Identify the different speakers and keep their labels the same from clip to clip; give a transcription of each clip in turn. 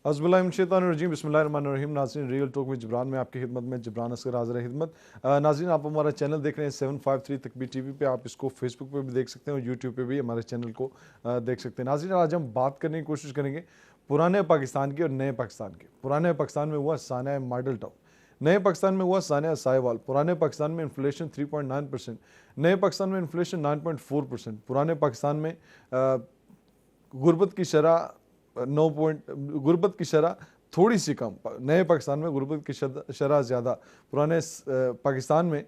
Speaker 1: अज़बिल्लाहिमिनश्शैतानिर्रजीम बिस्मिल्लाहिर्रहमानिर्रहीम। नाज़रीन, real talk में जबरान में आपकी खिदमत में जबरान असगर हाज़िर है खिदमत। नाज़रीन, आप हमारा चैनल देख रहे हैं 753 तकबीर टीवी पे। आप इसको फेसबुक पे भी देख सकते हैं और यूट्यूब पे भी हमारे चैनल को देख सकते हैं। नाज़रीन, आज हम बात करने की कोशिश करेंगे पुराने पाकिस्तान की और नए पाकिस्तान की। पुराने पाकिस्तान में हुआ सानिया मॉडल टाउन, नए पाकिस्तान में हुआ सानिया साहिवाल। पुराने पाकिस्तान में इन्फ्लेशन 3.9%, नए पाकिस्तान में इन्फ्लेशन 9.4%। पुराने पाकिस्तान में गुर्बत की शरह 9 पॉइंट, गुर्बत की शरह थोड़ी सी कम, नए पाकिस्तान में गुर्बत की शरह ज़्यादा। पुराने पाकिस्तान में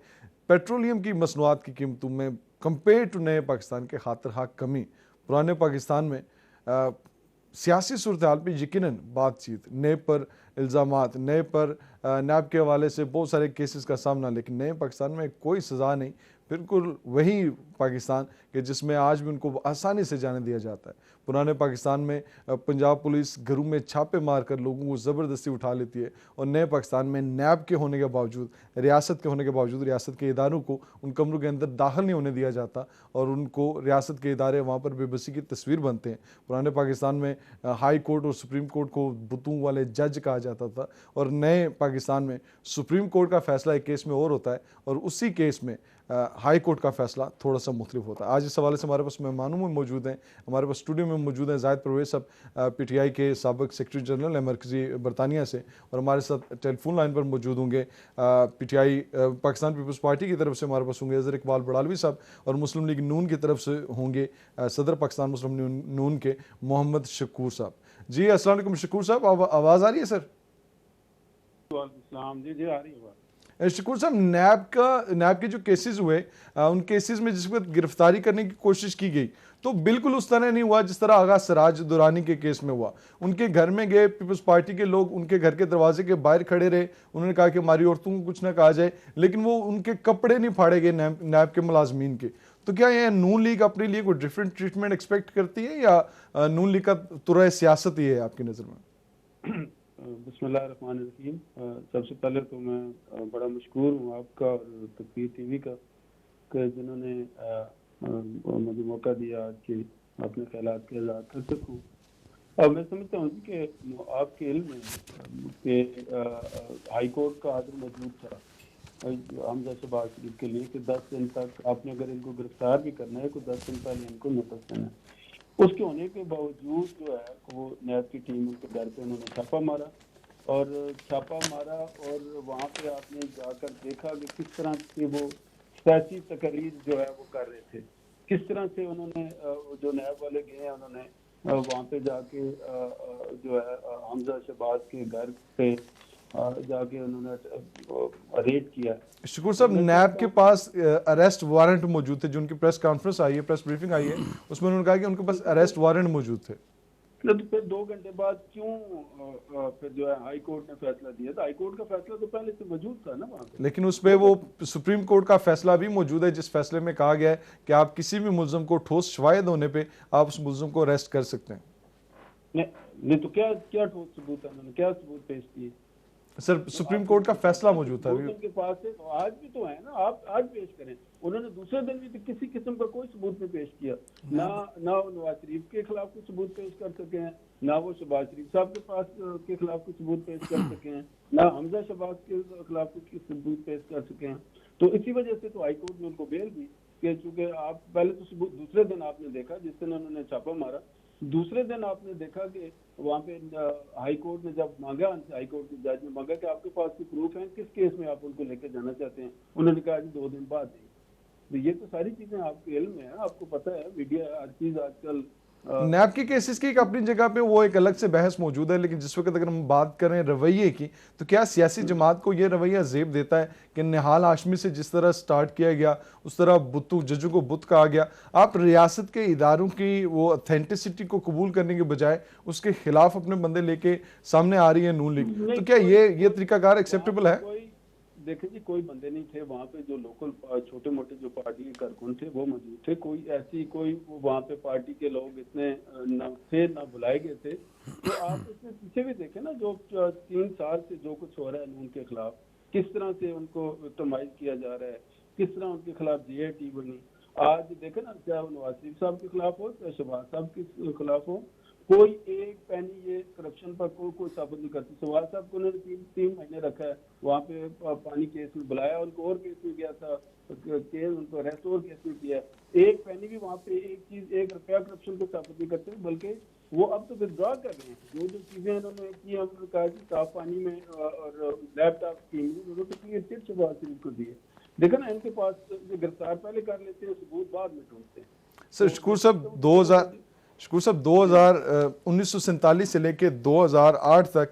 Speaker 1: पेट्रोलियम की मसनूआत की कीमतों में कंपेयर टू नए पाकिस्तान के खातिर हाँ कमी। पुराने पाकिस्तान में सियासी सूरत हाल पर यकीनन बातचीत, नए पर इल्ज़ामात, नए पर नैब के हवाले से बहुत सारे केसेस का सामना, लेकिन नए पाकिस्तान में कोई सज़ा नहीं। बिल्कुल वही पाकिस्तान कि जिसमें आज भी उनको आसानी से जाने दिया जाता है। पुराने पाकिस्तान में पंजाब पुलिस घरों में छापे मारकर लोगों को ज़बरदस्ती उठा लेती है, और नए पाकिस्तान में नैब के होने के बावजूद, रियासत के होने के बावजूद, रियासत के इदारों को उन कमरों के अंदर दाखिल नहीं होने दिया जाता, और उनको रियासत के इदारे वहाँ पर बेबसी की तस्वीर बनते हैं। पुराने पाकिस्तान में हाई कोर्ट और सुप्रीम कोर्ट को बुतों वाले जज कहा जाता था, और नए पाकिस्तान में सुप्रीम कोर्ट का फैसला एक केस में और होता है, और उसी केस में हाई कोर्ट का फैसला थोड़ा सा मुख्तलिफ होता है। आज इस हवाले से हमारे पास मेहमानों में मौजूद हैं, हमारे पास स्टूडियो में मौजूद हैं जाहिद परवेज साहब, पीटीआई के साबिक सेक्रेटरी जनरल है मरकजी बरतानिया से, और हमारे साथ टेलीफोन लाइन पर मौजूद होंगे पीटीआई पाकिस्तान पीपल्स पार्टी की तरफ से हमारे पास होंगे अजहर इकबाल बड़ालवी साहब, और मुस्लिम लीग नून की तरफ से होंगे सदर पाकिस्तान मुस्लिम नून के मोहम्मद शकूर साहब। जी अस्सलाम वालेकुम शकूर साहब, आवाज़ आ रही है सर?
Speaker 2: जी जी आ रही है।
Speaker 1: शकूर साहब, नैब के जो केसेस हुए, उन केसेस में जिस वक्त गिरफ्तारी करने की कोशिश की गई तो बिल्कुल उस तरह नहीं हुआ जिस तरह आगा सराज दुरानी के केस में हुआ। उनके घर में गए पीपल्स पार्टी के लोग, उनके घर के दरवाजे के बाहर खड़े रहे, उन्होंने कहा कि हमारी औरतों को कुछ ना कहा जाए, लेकिन वो उनके कपड़े नहीं फाड़े गए नैब के मुलाजमीन के। तो क्या ये नून लीग अपने लिए कोई डिफरेंट ट्रीटमेंट एक्सपेक्ट करती है, या नून लीग का तुरा सियासत ही है आपकी नज़र में?
Speaker 2: बिस्मिल्लाहिर्रहमानिर्रहीम। सबसे पहले तो मैं बड़ा मशकूर हूँ आपका और तकबीर टीवी का कि जिन्होंने मुझे मौका दिया आज कि अपने ख्यालात के इज़हार कर सकूँ। और मैं समझता हूँ कि आपके इल्म में कि हाई कोर्ट का आर्डर मौजूद था हमजा शहबाज शरीफ के लिए कि 10 दिन तक आपने अगर इनको गिरफ्तार भी करना है तो 10 दिन पहले इनको नोटिस देना है। उसके होने के बावजूद जो है वो नैब की टीम उनके घर पे उन्होंने छापा मारा, और वहाँ पे आपने जाकर देखा कि किस तरह से वो सियासी तकरीर जो है वो कर रहे थे, किस तरह से उन्होंने जो नैब वाले गए हैं उन्होंने वहाँ पे जाके जो है हमजा शहबाज के घर पे जाके उन्होंने रेड किया।
Speaker 1: शकूर साहब, नैब के पास अरेस्ट वारंट मौजूद थे, जो उनकी प्रेस कॉन्फ्रेंस आई है, प्रेस ब्रीफिंग आई है, उसमें उन्होंने कहा कि उनके पास अरेस्ट वारंट मौजूद थे।
Speaker 2: तो फिर 2 घंटे बाद क्यों फिर जो है हाई कोर्ट ने फैसला दिया? तो हाई कोर्ट का फैसला तो पहले से मौजूद था ना वहाँ पे।
Speaker 1: लेकिन उस पे वो सुप्रीम कोर्ट का फैसला भी मौजूद है, जिस फैसले में कहा गया है कि आप किसी भी मुल्ज़िम को ठोस शवाहिद होने पे आप उस मुल्ज़िम को अरेस्ट कर सकते हैं।
Speaker 2: नहीं तो क्या क्या ठोस सबूत है, उन्होंने क्या सबूत पेश किए?
Speaker 1: सर, सुप्रीम कोर्ट का फैसला मौजूद था
Speaker 2: उनके पास है, तो आज भी तो है ना, आप आज पेश करें। उन्होंने दूसरे दिन भी तो किसी किस्म का कोई सबूत नहीं पेश किया, ना वो नवाज शरीफ के खिलाफ कोई सबूत पेश कर सके हैं, ना वो शहबाज शरीफ साहब के पास के खिलाफ कोई सबूत पेश कर सके हैं, ना हमजा शहबाज के खिलाफ कोई सबूत पेश कर सके हैं। तो इसी वजह से तो हाई कोर्ट ने उनको बेल दी कि चूंकि आप पहले तो सबूत दूसरे दिन आपने देखा जिस दिन उन्होंने छापा मारा, दूसरे दिन आपने देखा कि वहाँ पे हाई कोर्ट ने जब मांगा, हाई कोर्ट के जज ने मांगा कि आपके पास कोई प्रूफ है, किस केस में आप उनको लेकर जाना चाहते हैं, उन्होंने कहा कि 2 दिन बाद। तो ये तो सारी चीजें आपके इल्म में है, आपको पता है, मीडिया हर चीज आजकल।
Speaker 1: नैब के केसेस की एक अपनी जगह पे वो एक अलग से बहस मौजूद है, लेकिन जिस वक्त अगर हम बात करें रवैये की, तो क्या सियासी जमात को ये रवैया जेब देता है कि निहाल हाशमी से जिस तरह स्टार्ट किया गया उस तरह बुतू जजों को बुत कहा गया, आप रियासत के इदारों की वो ऑथेंटिसिटी को कबूल करने के बजाय उसके खिलाफ अपने बंदे लेके सामने आ रही है नून लीग, तो क्या ये तरीकाकार एक्सेप्टेबल है?
Speaker 2: देखें जी, कोई बंदे नहीं थे वहाँ पे, जो लोकल छोटे मोटे जो पार्टी के कारकुन थे वो मौजूद थे, कोई वहाँ पे पार्टी के लोग इतने ना बुलाए गए थे। तो आप इसमें पीछे भी देखें ना, जो 3 साल से जो कुछ हो रहा है नून के खिलाफ, किस तरह से उनको विक्टिमाइज किया जा रहा है, किस तरह उनके खिलाफ GAT बनी। आज देखे ना, चाहे नवाज शरीफ साहब के खिलाफ हो, चाहे शहबाज साहब के खिलाफ हो, कोई एक पैनी ये करप्शन पर कोई साबित नहीं करती। सवाल साहब को उन्होंने 3 महीने रखा है वहाँ पे, पानी केस में बुलाया, उनको और केस में गया था, केस उनको अरेस्ट और केस में किया। एक पैनी भी वहाँ पे एक रुपया करप्शन को साबित नहीं करते, बल्कि वो अब तो विड्रॉ कर रहे हैं। जो जो चीजें उन्होंने की, उन्होंने कहा कि साफ पानी में और लैपटॉप स्कीम में उन्होंने तो क्लियर चिट शबाज शरीफ को दिए। देखो ना, इनके पास जो गिरफ्तार पहले कर लेते हैं, सबूत बाद में ढूंढते हैं।
Speaker 1: सर शकूर साहब 1947 से लेके 2008 तक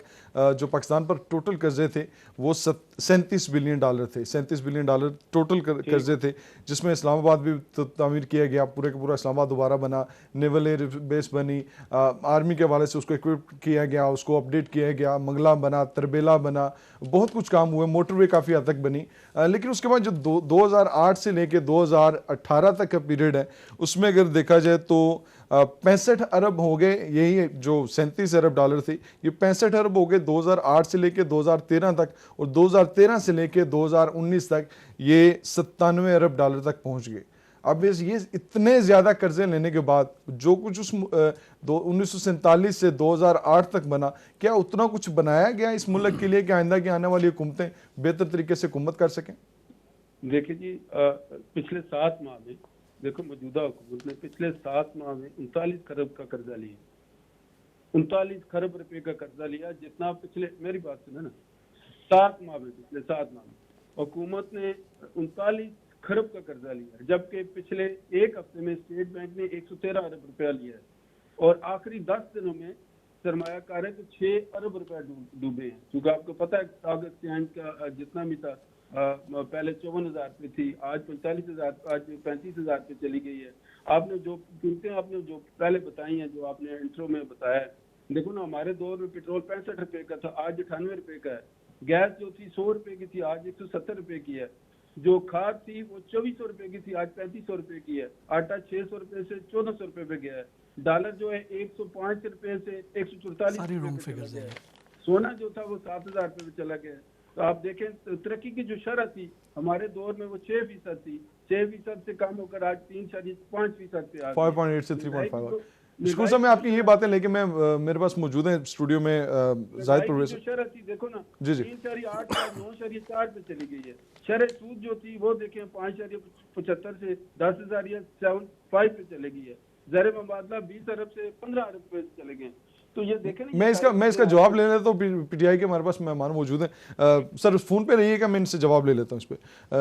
Speaker 1: जो पाकिस्तान पर टोटल कर्जे थे वो 37 बिलियन डॉलर थे। 37 बिलियन डॉलर टोटल कर्जे थे, जिसमें इस्लामाबाद भी तामीर किया गया, पूरे का पूरा इस्लामाबाद दोबारा बना, नेवल एयर बेस बनी, आर्मी के हवाले से उसको इक्विप किया गया, उसको अपडेट किया गया, मंगला बना, तरबेला बना, बहुत कुछ काम हुए, मोटरवे काफ़ी हद तक बनी। लेकिन उसके बाद जो 2008 से लेके 2018 तक का पीरियड है, उसमें अगर देखा जाए तो 65 अरब हो गए, यही जो 37 अरब डॉलर थे ये 65 अरब हो गए 2008 से लेके 2013 तक, और 2013 से लेके 2019 तक ये 97 अरब डॉलर तक पहुंच गए। अब ये इतने ज़्यादा कर्जे लेने के बाद जो कुछ उस 1947 से 2008 तक बना, क्या उतना कुछ बनाया गया इस मुल्क के लिए कि आइंदा की आने वाली हुकूमतें बेहतर तरीके से हुकूमत कर सकें?
Speaker 2: देखिए जी, पिछले 7 माह में देखो, मौजूदा हुकूमत ने पिछले 7 माह में 39 खरब का कर्जा लिया, 39 खरब रुपए का कर्जा लिया, जितना पिछले, मेरी बात सुनो ना, 7 माह में, पिछले 7 माह में हुकूमत ने 39 खरब का कर्जा लिया, जबकि पिछले एक हफ्ते में स्टेट बैंक ने 113 अरब रुपया लिया है, और आखिरी 10 दिनों में सरमायाकार है तो 6 अरब रुपया डूबे हैं। क्योंकि आपको पता है कागज एक्सचेंज का जितना भी था, पहले 54,000 पे थी, आज 45,000, आज 35,000 पे चली गई है। आपने जो कीमतें आपने जो पहले बताई हैं, जो आपने इंट्रो में बताया, देखो ना, हमारे दौर में पेट्रोल 65 रुपए का था, आज 98 रुपए का है। गैस जो थी 100 रुपए की थी, आज 170 रुपए की है। जो खाद थी वो 2400 रुपए की थी, आज 3500 रुपए की है। आटा 600 रुपए से 1400 रुपए पे गया है। डॉलर जो है 105 रुपए से 144 रुपए पे चला गया है। सोना जो था वो 7,000 रुपए पे चला गया है। तो आप देखें, तरक्की की जो शरह थी हमारे दौर में वो 6% थी, 6% से कम होकर आज 3.5% पे आ गई,
Speaker 1: 5.8 से 3.5। स्कूल साहब, मैं आपकी ये बातें लेके मैं मेरे पास मौजूद है स्टूडियो में जाहिद प्रोफेसर।
Speaker 2: शरह थी देखो ना,
Speaker 1: जी
Speaker 2: 3.8 से 9.4 पे चली गई है। शरह सूद जो थी वो देखें 5.75 से 10,000 या 7.5 पे चले गई है। ज़र मुबादला 20 अरब से 15 अरब पे चले गए। तो ये देखें,
Speaker 1: मैं इसका जवाब ले लेता हूँ। पीटीआई के हमारे पास मेहमान मौजूद हैं, सर फ़ोन पे रहिएगा, मैं इनसे जवाब ले लेता हूँ इस पर।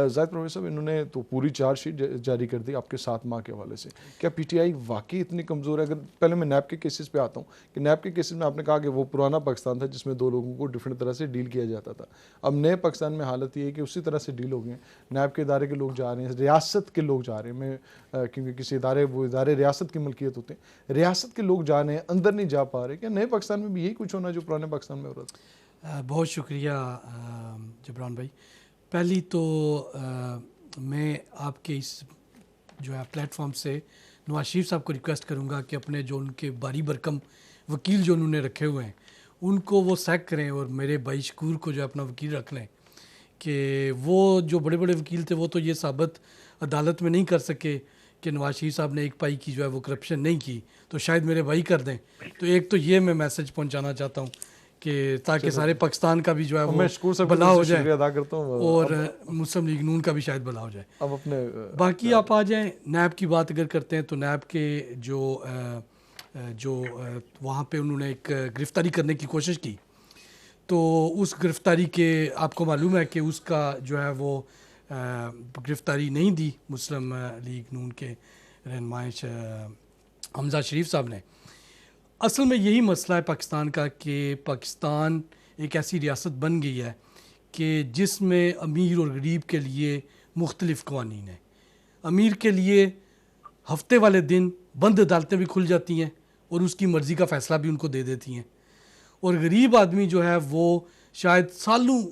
Speaker 1: जाहिद प्रोफेसर साहब, इन्होंने तो पूरी चार्जशीट जारी कर दी आपके 7 माह के हवाले से। क्या पीटीआई वाकई इतनी कमज़ोर है? अगर पहले मैं नैब के केसेस पे आता हूँ कि नैब के केसेस में आपने कहा कि वो पुराना पाकिस्तान था जिसमें 2 लोगों को डिफरेंट तरह से डील किया जाता था। अब नए पाकिस्तान में हालत ये है कि उसी तरह से डील हो गए हैं। नैब के इदारे के लोग जा रहे हैं, रियासत के लोग जा रहे हैं, मैं क्योंकि किसी इदारे वो इदारे रियासत की मलकियत होते हैं, रियासत के लोग जा रहे हैं, अंदर नहीं जा पा रहे। क्या नए पाकिस्तान में भी यही कुछ होना जो पुराने पाकिस्तान में हो रहा था?
Speaker 3: बहुत शुक्रिया जबरान भाई। पहली तो मैं आपके इस जो है प्लेटफॉर्म से नवाज शरीफ साहब को रिक्वेस्ट करूंगा कि अपने जो उनके बारी बरकम वकील जो उन्होंने रखे हुए हैं उनको वो सैक करें, और मेरे भाई शकूर को जो अपना वकील रख लें कि वो जो बड़े बड़े वकील थे वो तो ये साबित अदालत में नहीं कर सके कि नवाज शरीफ साहब ने एक पाई की जो है वो करप्शन नहीं की, तो शायद मेरे भाई कर दें। तो एक तो ये मैं मैसेज पहुंचाना चाहता हूं कि ताकि सारे पाकिस्तान का भी जो है वो भला हो जाए,
Speaker 1: अदा करता हूं,
Speaker 3: और मुस्लिम लीग नून का भी शायद भला हो जाए।
Speaker 1: अब अपने
Speaker 3: बाकी आप आ जाएं, नैब की बात अगर करते हैं तो नैब के जो वहाँ पे उन्होंने एक गिरफ्तारी करने की कोशिश की, तो उस गिरफ्तारी के आपको मालूम है कि उसका जो है वो गिरफ्तारी नहीं दी मुस्लिम लीग नून के रहनुमाइश हमजा शरीफ साहब ने। असल में यही मसला है पाकिस्तान का कि पाकिस्तान एक ऐसी रियासत बन गई है कि जिसमें अमीर और गरीब के लिए मुख्तलिफ क़वानीन हैं। अमीर के लिए हफ्ते वाले दिन बंद अदालतें भी खुल जाती हैं और उसकी मर्ज़ी का फ़ैसला भी उनको दे देती हैं, और गरीब आदमी जो है वो शायद सालों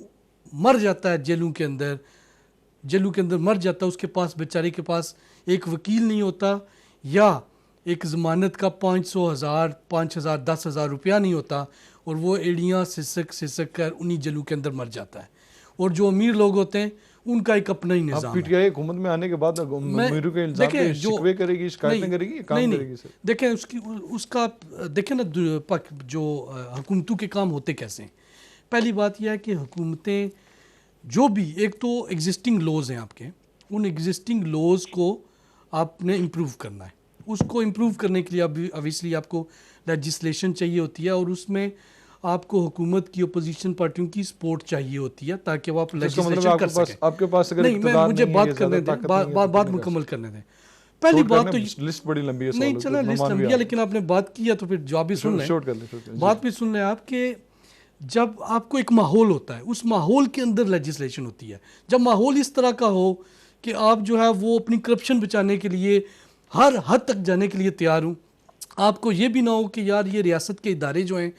Speaker 3: मर जाता है जेलों के अंदर मर जाता है। उसके पास बेचारे के पास एक वकील नहीं होता, या एक ज़मानत का 500,000, 5,000, 10,000 रुपया नहीं होता, और वो एड़ियाँ सिसक कर उन्हीं जेलों के अंदर मर जाता है। और जो अमीर लोग होते हैं उनका एक अपना ही
Speaker 1: अब
Speaker 3: निज़ाम है।
Speaker 1: पीटीआई हुकूमत में आने के बाद अमीरों के इल्जाम पे
Speaker 3: देखें, जो
Speaker 1: शिकवे करेगी, शिकायतें करेगी, या काम करेगी सर?
Speaker 3: देखें उसका देखें ना, जो हुकूमतों के काम होते कैसे हैं। पहली बात यह है कि हुकूमतें जो भी, एक तो एग्जिस्टिंग लॉज हैं आपके, उन एग्जिस्टिंग लॉज को आपने इम्प्रूव करना है। उसको इम्प्रूव करने के लिए ऑब्वियसली आपको लेजिस्लेशन चाहिए होती है, और उसमें आपको हुकूमत की अपोजिशन पार्टियों की सपोर्ट चाहिए होती है ताकि वो आप
Speaker 1: तो इसका मतलब
Speaker 3: लेजिस्लेशन कर
Speaker 1: आपके पास
Speaker 3: सकें।
Speaker 1: आपके पास अगर
Speaker 3: नहीं, मैं
Speaker 1: इक़्तिदार
Speaker 3: मुझे
Speaker 1: नहीं है,
Speaker 3: बात
Speaker 1: या
Speaker 3: करने
Speaker 1: ज़्यादा
Speaker 3: दें,
Speaker 1: ताकत नहीं है, तो
Speaker 3: बात
Speaker 1: कितने कर
Speaker 3: मुकम्मल
Speaker 1: सकते?
Speaker 3: करने दें। पहली
Speaker 1: शॉर्ट
Speaker 3: बात
Speaker 1: करने,
Speaker 3: तो
Speaker 1: लिस्ट बड़ी लंबी है
Speaker 3: नहीं,
Speaker 1: सवालों की,
Speaker 3: चला लिस्ट
Speaker 1: मेहमान भी
Speaker 3: लंबी
Speaker 1: आ
Speaker 3: है,
Speaker 1: रहे
Speaker 3: लेकिन आपने बात की है तो फिर जवाब भी सुन
Speaker 1: हैं।
Speaker 3: लें।
Speaker 1: शॉर्ट कर ले,
Speaker 3: बात भी सुन लें आप कि जब आपको एक माहौल होता है, उस माहौल के अंदर लेजिस्लेशन होती है। जब माहौल इस तरह का हो कि आप जो है वो अपनी करप्शन बचाने के लिए हर हद तक जाने के लिए तैयार हूँ, आपको ये भी ना हो कि यार ये रियासत के इदारे जो हैं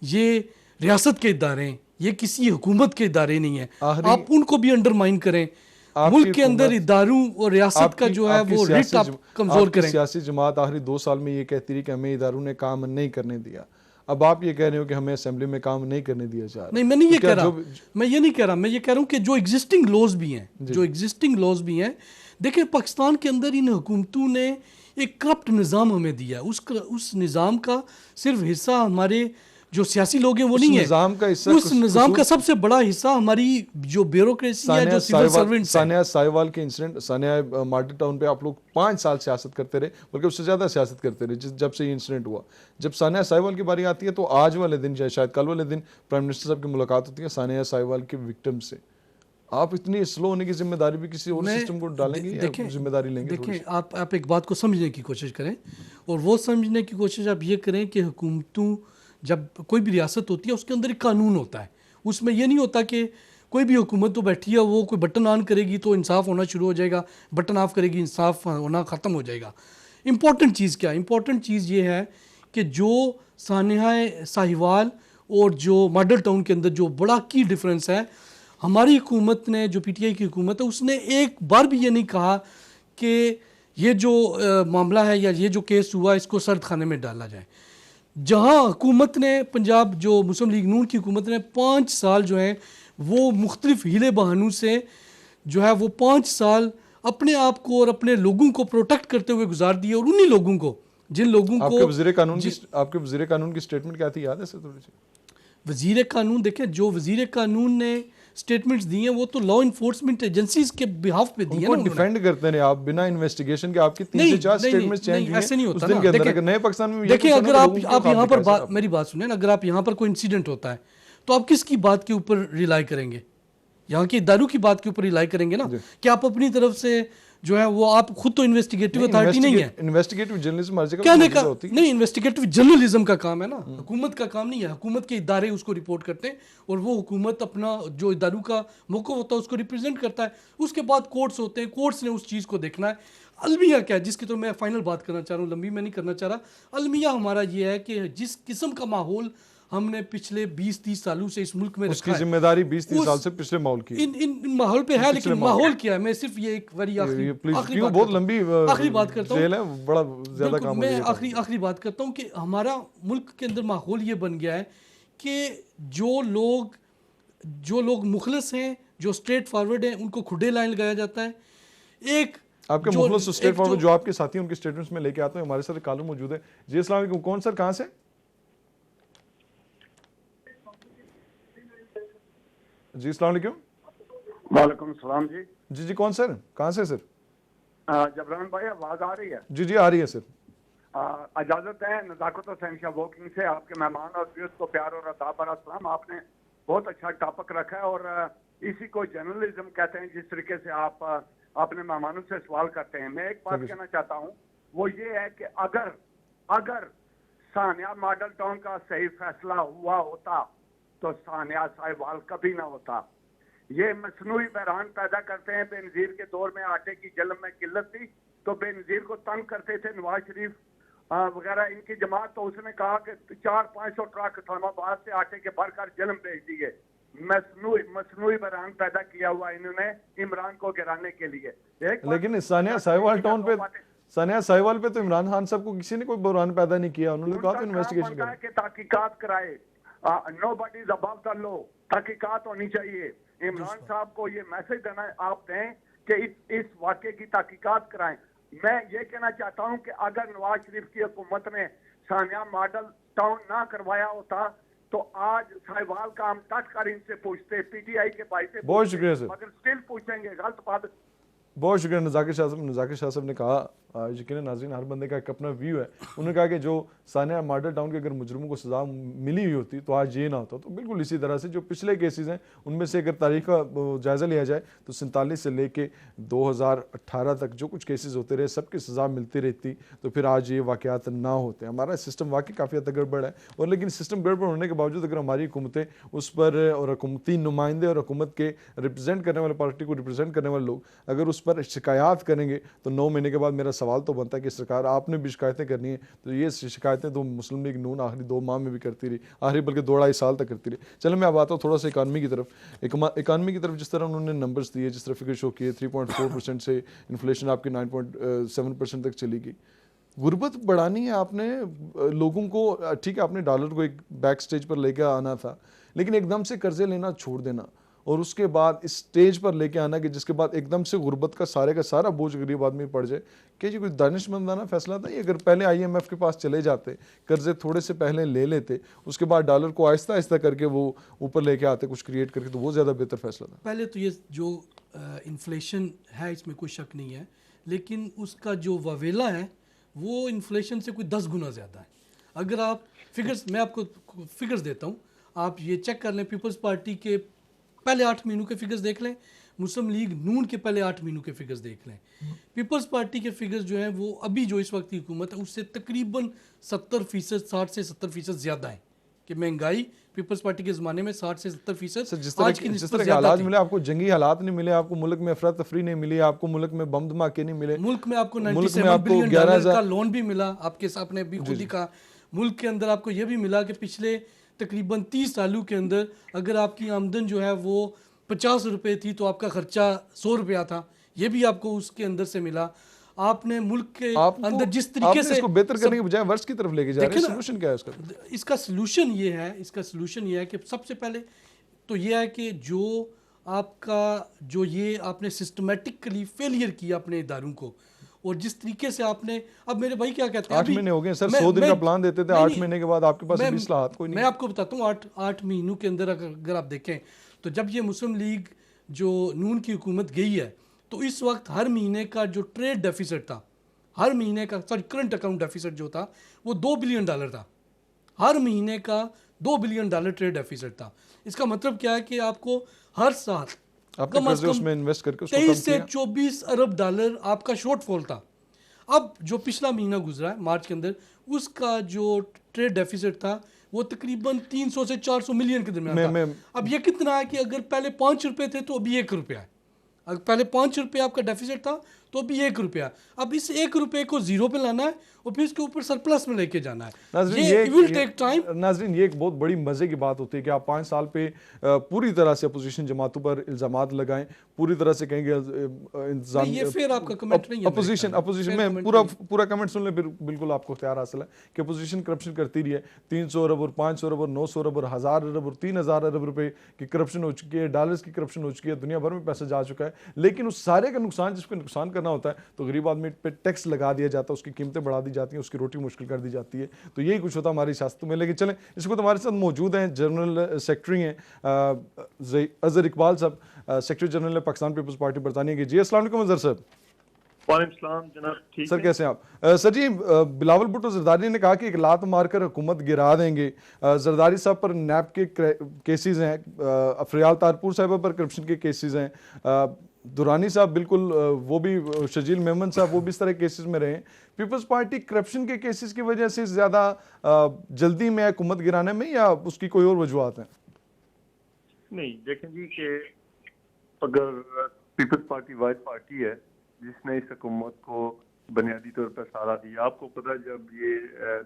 Speaker 3: ये रियासत के इदारे हैं, ये किसी हुकूमत के इदारे नहीं हैं,
Speaker 1: आखिरी
Speaker 3: आप उनको भी अंडरमाइन करें।
Speaker 1: आपकी
Speaker 3: मुल्क के अंदर
Speaker 1: हुकूमत,
Speaker 3: इदारों और रियासत का
Speaker 1: आपकी
Speaker 3: जो है
Speaker 1: आपकी
Speaker 3: वो रिट आप कमज़ोर
Speaker 1: आपकी
Speaker 3: करें।
Speaker 1: सियासी जमात आखिरी 2 साल में ये कहती रही कि हमें इदारों ने काम नहीं करने दिया। अब आप ये कह रहे हो कि हमें असेंबली में काम नहीं करने दिया जा रहा।
Speaker 3: नहीं, मैं नहीं
Speaker 1: तो
Speaker 3: ये
Speaker 1: क्या
Speaker 3: कह रहा, मैं ये नहीं कह रहा, मैं ये कह रहा हूँ कि जो एग्जिस्टिंग लॉज भी हैं, जो एग्जिस्टिंग लॉज भी हैं, देखिए पाकिस्तान के अंदर इन हुकूमतों ने एक करप्ट निज़ाम हमें दिया है। उस निज़ाम का सिर्फ हिस्सा हमारे जो सियासी लोग हैं वो
Speaker 1: उस
Speaker 3: नहीं है,
Speaker 1: निज़ाम का हिस्सा
Speaker 3: उस निज़ाम का
Speaker 1: कसूर
Speaker 3: सबसे बड़ा हिस्सा हमारी जो ब्यूरोक्रेसी है, जो सिविल सर्वेंट्स है।
Speaker 1: सानिया साहिवाल के इंसिडेंट, सानिया मॉडल टाउन पे आप लोग 5 साल सियासत करते रहे, बल्कि उससे ज़्यादा सियासत करते रहे जब से ये इंसिडेंट हुआ। जब सानिया साहिवाल की बारी आती है तो आज वाले दिन या शायद कल वाले दिन प्राइम मिनिस्टर साहब की मुलाकात होती है सानिया साहिवाल के विक्टिम से। आप इतनी स्लो होने की जिम्मेदारी भी किसी और सिस्टम को डालेंगे या जिम्मेदारी लेंगे?
Speaker 3: देखें, आप एक बात को समझने की कोशिश करें, और वो समझने की कोशिश आप ये करें कि हुकूमतों, जब कोई भी रियासत होती है उसके अंदर एक कानून होता है। उसमें ये नहीं होता कि कोई भी हुकूमत तो बैठी है, वो कोई बटन ऑन करेगी तो इंसाफ होना शुरू हो जाएगा, बटन ऑफ करेगी इंसाफ होना ख़त्म हो जाएगा। इम्पॉर्टेंट चीज़ क्या है? इम्पॉर्टेंट चीज़ ये है कि जो सानिया साहिवाल और जो मॉडल टाउन के अंदर जो बड़ा की डिफरेंस है, हमारी हुकूमत ने, जो पीटीआई की हुकूमत है, उसने एक बार भी ये नहीं कहा कि ये जो मामला है या ये जो केस हुआ इसको सर्द खाने में डाला जाए। जहां हुकूमत ने, पंजाब जो मुस्लिम लीग नून की हुकूमत ने 5 साल जो है वो मुख्तलिफ हीले बहानों से जो है वो 5 साल अपने आप को और अपने लोगों को प्रोटेक्ट करते हुए गुजार दिए, और उन्हीं लोगों को, जिन लोगों
Speaker 1: आपके
Speaker 3: को
Speaker 1: वज़ीर कानून की स्टेटमेंट क्या थी, याद है सर थोड़ी सी?
Speaker 3: वज़ीर कानून, देखें जो वज़ीर कानून ने स्टेटमेंट्स दी हैं वो तो लॉ इन्फोर्समेंट एजेंसीज के बिहाफ पे दी है ना।
Speaker 1: उनको डिफेंड करते रहे आप बिना इन्वेस्टिगेशन के। आपकी 3 से 4 स्टेटमेंट्स चेंज हुई
Speaker 3: ऐसे नहीं
Speaker 1: उस
Speaker 3: होता
Speaker 1: दिन
Speaker 3: ना।
Speaker 1: के अंदर।
Speaker 3: देखिए,
Speaker 1: अगर नए पाकिस्तान में
Speaker 3: देखिए अगर आप यहाँ पर मेरी बात सुने ना, अगर आप यहाँ पर कोई इंसिडेंट होता है तो आप किसकी बात के ऊपर रिलाई करेंगे? यहाँ के इदारों की बात के ऊपर रिलाई करेंगे ना, कि आप अपनी तरफ से जो है वो, आप खुद तो इन्वेस्टिगेटिव अथॉरिटी नहीं है।
Speaker 1: इन्वेस्टिगेटिव जर्नलिज्म हर जगह
Speaker 3: कहने का
Speaker 1: होती है।
Speaker 3: नहीं, इन्वेस्टिगेटिव जर्नलिज्म का काम है ना, हुकूमत का काम नहीं है। हुकूमत के इदारे उसको रिपोर्ट करते हैं, और वो हुकूमत अपना जो इदारों का मौक़िफ़ होता है उसको रिप्रेजेंट करता है। उसके बाद कोर्ट्स होते हैं, कोर्ट्स ने उस चीज़ को देखना है। अलमिया क्या है, जिसकी तो मैं फाइनल बात करना चाह रहा हूँ, लंबी मैं नहीं करना चाह रहा। अलमिया हमारा ये है कि जिस किस्म का माहौल हमने पिछले 20-30 सालों से इस मुल्क में रखा
Speaker 1: उसकी
Speaker 3: है,
Speaker 1: जिम्मेदारी 20-30 साल से पिछले माहौल की
Speaker 3: इन माहौल पे है। लेकिन माहौल क्या है, मैं सिर्फ ये एक बड़ी आखिरी बात करता हूँ,
Speaker 1: जेल है, बड़ा ज्यादा काम हो
Speaker 3: मैं
Speaker 1: जाएगा।
Speaker 3: आखिरी बात करता हूँ कि हमारा मुल्क के अंदर माहौल ये बन गया है कि जो लोग मुखलस हैं, जो स्ट्रेट फॉरवर्ड हैं, उनको खुडे लाइन लगाया जाता है। एक
Speaker 1: आपके मुखलस स्ट्रेट फॉरवर्ड जो आपके साथी हैं उनके स्टेटमेंट्स में लेके आते हैं। हमारे साथ कालू मौजूद है। जी अस्सलाम वालेकुम। कौन सर, कहाँ से? जी अस्सलाम वालेकुम।
Speaker 4: वालेकुम सलाम जी।
Speaker 1: जी कौन सर, कहाँ से सर?
Speaker 4: जबरान भाई, आवाज आ रही है?
Speaker 1: जी आ रही है सर।
Speaker 4: इजाजत है। नज़ाकत हुसैन शाह वॉकिंग से आपके मेहमान और व्यूअर्स को प्यार और अदा पर अस्सलाम। आपने बहुत अच्छा टॉपिक रखा है, और इसी को जर्नलिज्म कहते हैं, जिस तरीके से आप अपने मेहमानों से सवाल करते हैं। मैं एक बात कहना चाहता हूँ, वो ये है कि अगर सानिया मॉडल टाउन का सही फैसला हुआ होता तो सानिया साहिवाल कभी ना होता। ये मसनूई बहरान पैदा करते हैं। बेनजीर के दौर में आटे की जलम में किल्लत थी तो बेनजीर को तंग करते थे नवाज शरीफ वगैरह इनकी जमात, तो उसने कहा कि 400-500 ट्रक इस्लामाबाद से आटे के भरकर जलम भेज दिए। मसनूई बहरान पैदा किया हुआ इन्होंने इमरान को गिराने के लिए।
Speaker 1: लेकिन सानिया साहिवाल टाउन पे, सानिया साहिवाल पे तो इमरान खान साहब को किसी ने कोई बहरान पैदा नहीं किया। उन्होंने कहा तो इन्वेस्टिगेशन
Speaker 4: कि तहकीकात कराए। Nobody is above the law, तहकीकात होनी चाहिए। इमरान साहब को ये मैसेज देना आप दें कि इस वाक़े की तहकीकात कराएं। मैं ये कहना चाहता हूं कि अगर नवाज शरीफ की हुकूमत ने सानिया मॉडल टाउन ना करवाया होता तो आज साहिवाल का हम टच कर इनसे पूछते, पीटीआई के भाई से
Speaker 1: बहुत शुक्रिया सर।
Speaker 4: मगर स्टिल पूछेंगे, गलत बात।
Speaker 1: बहुत शुक्रिया नज़ाकिर शाह साहब। नज़ाकिर शाह साहब ने कहा, यकीन नाज़रीन हर बंदे का एक अपना व्यू है। उन्होंने कहा कि जो सानिया मॉडल टाउन के अगर मुजरिमों को सज़ा मिली हुई होती तो आज ये ना होता। तो बिल्कुल इसी तरह से जो पिछले केसेस हैं उनमें से अगर तारीख का जायज़ा लिया जाए तो 47 से लेके 2018 तक जो कुछ केसेस होते रहे सबकी सज़ा मिलती रहती तो फिर आज ये वाक़यात ना होते। हमारा सिस्टम वाकई काफ़ी हद तक गड़बड़ है, और लेकिन सिस्टम गड़बड़ होने के बावजूद अगर हमारी हुकूमतें उस पर और हुकूमती नुमाइंदे और हुकूमत के रिप्रेजेंट करने वाले पार्टी को रिप्रेजेंट करने वाले लोग अगर उस पर शिकायत करेंगे तो 9 महीने के बाद मेरा सवाल तो बनता है कि सरकार आपने भी शिकायतें करनी है तो ये शिकायतें तो मुस्लिम लीग नून आखिरी 2 माह में भी करती रही, आखिरी बल्कि 2-2.5 साल तक करती रही। चलो मैं अब आता हूँ थोड़ा सा इकानमी की तरफ। इकानमी की तरफ जिस तरह उन्होंने नंबर्स दिए, जिस तरह फिगर शो किए, 3.4% से इन्फ्लेशन आपकी 9.7% तक चली गई। गुर्बत बढ़ानी है आपने लोगों को, ठीक है आपने डॉलर को एक बैक स्टेज पर लेकर आना था, लेकिन एकदम से कर्जे लेना छोड़ देना और उसके बाद इस स्टेज पर लेके आना कि जिसके बाद एकदम से गुर्बत का सारा बोझ गरीब आदमी पड़ जाए, क्या ये कोई दानिशमंदाना फैसला था? ये अगर पहले IMF के पास चले जाते, कर्जे थोड़े से पहले ले लेते, उसके बाद डॉलर को आहिस्ता आहिस्ता करके वो ऊपर लेके आते कुछ क्रिएट करके, तो वो ज़्यादा बेहतर फैसला था।
Speaker 3: पहले तो ये जो इन्फ्लेशन है इसमें कोई शक नहीं है, लेकिन उसका जो ववेला है वो इन्फ्लेशन से कोई 10 गुना ज़्यादा है। अगर आप फिगर्स, मैं आपको फिगर्स देता हूँ, आप ये चेक कर लें, पीपल्स पार्टी के पहले 8 महीनों के फिगर्स देख लें, मुस्लिम लीग नून के पहले 8 महीनों के फिगर्स देख लें। पीपल्स पार्टी के फिगर्स जो हैं वो अभी जो इस वक्त की हुकूमत है उससे तकरीबन 70%, 60 से 70% ज़्यादा है कि महंगाई पीपल्स पार्टी के ज़माने में 60 से 70%
Speaker 1: जिस
Speaker 3: आज की
Speaker 1: तरह के हालात मिले आपको, जंगी हालात नहीं मिले आपको, मुल्क में अफरा तफरी नहीं मिली आपको, मुल्क में बम धमाके नहीं मिले,
Speaker 3: मुल्क में आपको
Speaker 1: मुल्क में
Speaker 3: 97
Speaker 1: आपको
Speaker 3: बिलियन डॉलर
Speaker 1: 11,000
Speaker 3: का लोन भी मिला, आपके सामने भी खुद ही कहा। मुल्क के अंदर आपको ये भी मिला कि पिछले तकरीबन 30 सालों के अंदर अगर आपकी आमदन जो है वो 50 रुपये थी तो आपका खर्चा 100 रुपया था, ये भी आपको उसके अंदर से मिला। आपने मुल्क के अंदर जिस तरीके से
Speaker 1: इसको बेहतर करने के बजाय वर्ष की तरफ लेके जा रहे हैं, सोल्यूशन क्या है उसका?
Speaker 3: इसका सलूशन ये है कि सबसे पहले तो ये है कि जो आपका जो ये आपने सिस्टमेटिकली फेलियर किया अपने इदारों को, और जिस तरीके से आपने, अब मेरे भाई क्या कहते हैं
Speaker 1: 8 महीने हो गए सर, 100 दिन का प्लान देते थे, 8 महीने के बाद आपके पास अभी इस्लाहात कोई नहीं।
Speaker 3: मैं आपको बताता हूँ 8 महीनों के अंदर अगर आप देखें तो जब ये मुस्लिम लीग जो नून की हुकूमत गई है तो इस वक्त हर महीने का जो ट्रेड डेफिसिट था, हर महीने का करंट अकाउंट डेफिसिट जो था वो $2 बिलियन था। हर महीने का $2 बिलियन ट्रेड डेफिसिट था। इसका मतलब क्या है कि आपको हर साल
Speaker 1: कम से कम इन्वेस्ट करके
Speaker 3: 23 से 24 अरब डॉलर आपका शॉर्टफॉल था। अब जो पिछला महीना गुजरा है मार्च के अंदर, उसका जो ट्रेड डेफिसिट था वो तकरीबन 300 से 400 मिलियन के दरमियान था। अब ये कितना है कि अगर पहले 5 रुपए थे तो अभी 1 रुपया है। अगर पहले 5 रुपये आपका डेफिसिट था तो अभी 1 रुपया। अब इस 1 रुपये को जीरो पे लाना है और फिर इसके ऊपर सरप्लस में लेके जाना है।
Speaker 1: नाज़रीन ये एक बहुत बड़ी मजे की बात होती है कि आप 5 साल पे पूरी तरह से अपोजिशन जमातों पर इल्जामात लगाएं, पूरी तरह से कहेंगे इंतजाम,
Speaker 3: ये फिर आपका कमेंट नहीं है।
Speaker 1: अपोजिशन में पूरा कमेंट सुन ले, बिल्कुल आपको इख्तियार हासिल है कि अपोजिशन करप्शन करती रही है। 300 अरब और 500 अरब और 900 अरब और 1000 अरब और 3000 अरब रुपए की करप्शन हो चुकी है, डॉलर्स की करप्शन हो चुकी है, दुनिया भर में पैसा जा चुका है। लेकिन उस सारे का नुकसान, जिसको नुकसान करना होता है तो गरीब आदमी पे टैक्स लगा दिया जाता है, उसकी कीमतें बढ़ा दी जाती हैं, उसकी रोटी मुश्किल कर दी जाती है। तो यही कुछ होता है हमारी सियासत में। लेकिन चलें, इसको तो हमारे साथ मौजूद हैं जनरल सेक्रेटरी हैं अजहर इकबाल साहब, सेक्रेटरी जनरल है पाकिस्तान पीपल्स पार्टी बरतानिया के। जी अस्सलाम वालेकुम अजहर साहब।
Speaker 2: वालेकुम जनाब, ठीक
Speaker 1: सर कैसे हैं आप? सर जी, बिलावल भुट्टो जरदारी ने कहा कि एक लात मारकर हुकूमत गिरा देंगे। जरदारी साहब पर नैब के केसेस हैं, अफरियाल तारपुर साहब पर करप्शन के केसेस हैं, दुरानी साहब बिल्कुल वो भी, शजील मेमन साहब वो भी इस तरह केसेस में रहे। पीपल्स पार्टी करप्शन के केसेस की वजह से ज़्यादा जल्दी में हुकूमत गिराने में, या उसकी कोई और वजूहत हैं?
Speaker 5: नहीं, देखें जी कि अगर पीपल्स पार्टी वाइड पार्टी है जिसने इस हुकूमत को बुनियादी तौर पर सहारा दिया। आपको पता है जब ये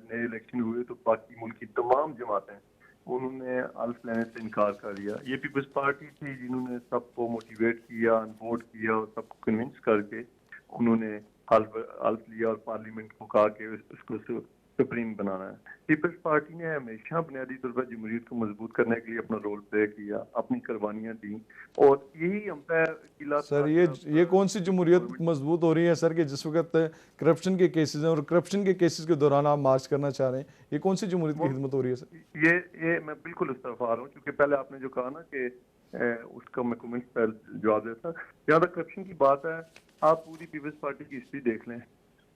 Speaker 5: नए इलेक्शन हुए तो बाकी मुल्क की तमाम जमातें उन्होंने हल्फ लेने से इनकार कर दिया। ये पीपल्स पार्टी थी जिन्होंने सबको मोटिवेट किया, वोट किया और सबको कन्विंस करके उन्होंने हल्फ लिया और पार्लियामेंट को कहा कि उसको सुप्रीम बनाना है। पीपल्स पार्टी ने हमेशा बुनियादी तौर पर जमहूरियत को मजबूत करने के लिए अपना रोल प्ले किया, अपनी कुर्बानियां दी, और यही हम पे किला
Speaker 1: सर ये कौन सी जमहूरियत मजबूत हो रही है सर कि जिस वक्त करप्शन के केसेस हैं और करप्शन के केसेस के दौरान आप मार्च करना चाह रहे हैं, ये कौन सी जमहूरियत की खिदमत हो रही है सर?
Speaker 5: ये मैं बिल्कुल उस तरफ आ रहा हूँ, क्योंकि पहले आपने जो कहा ना कि उसका मैं कमेंट पर जवाब देता। जहाँ तक करप्शन की बात है, आप पूरी पीपल्स पार्टी की हिस्ट्री देख लें,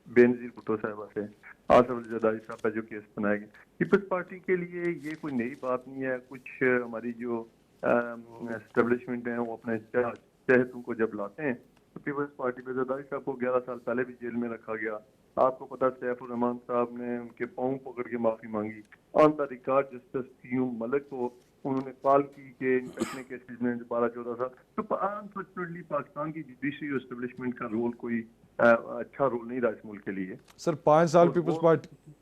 Speaker 5: बेनजीर भुट्टो साहबा से आसफ अली जरदारी साहब पर जो केस बनाए गए। पीपल्स पार्टी के लिए ये कोई नई बात नहीं है। कुछ हमारी जो एस्टेब्लिशमेंट है वो अपने चहेतों को जब लाते हैं, तो पीपल्स पार्टी पे जरदारी साहब को 11 साल पहले भी जेल में रखा गया। आपको पता, सैफुर रहमान साहब ने उनके पाँव पकड़ के माफी मांगी। On the record justice Qayyum Malik को उन्होंने कॉल की कि अपने केसेस में 12-14 साल। तो अनफॉर्चुनेटली पाकिस्तान की जुडिशरी एस्टेब्लिशमेंट का रोल कोई अच्छा रोल नहीं रहा इस मुल्क के लिए।
Speaker 1: सर 5 साल पीपल्स पार्टी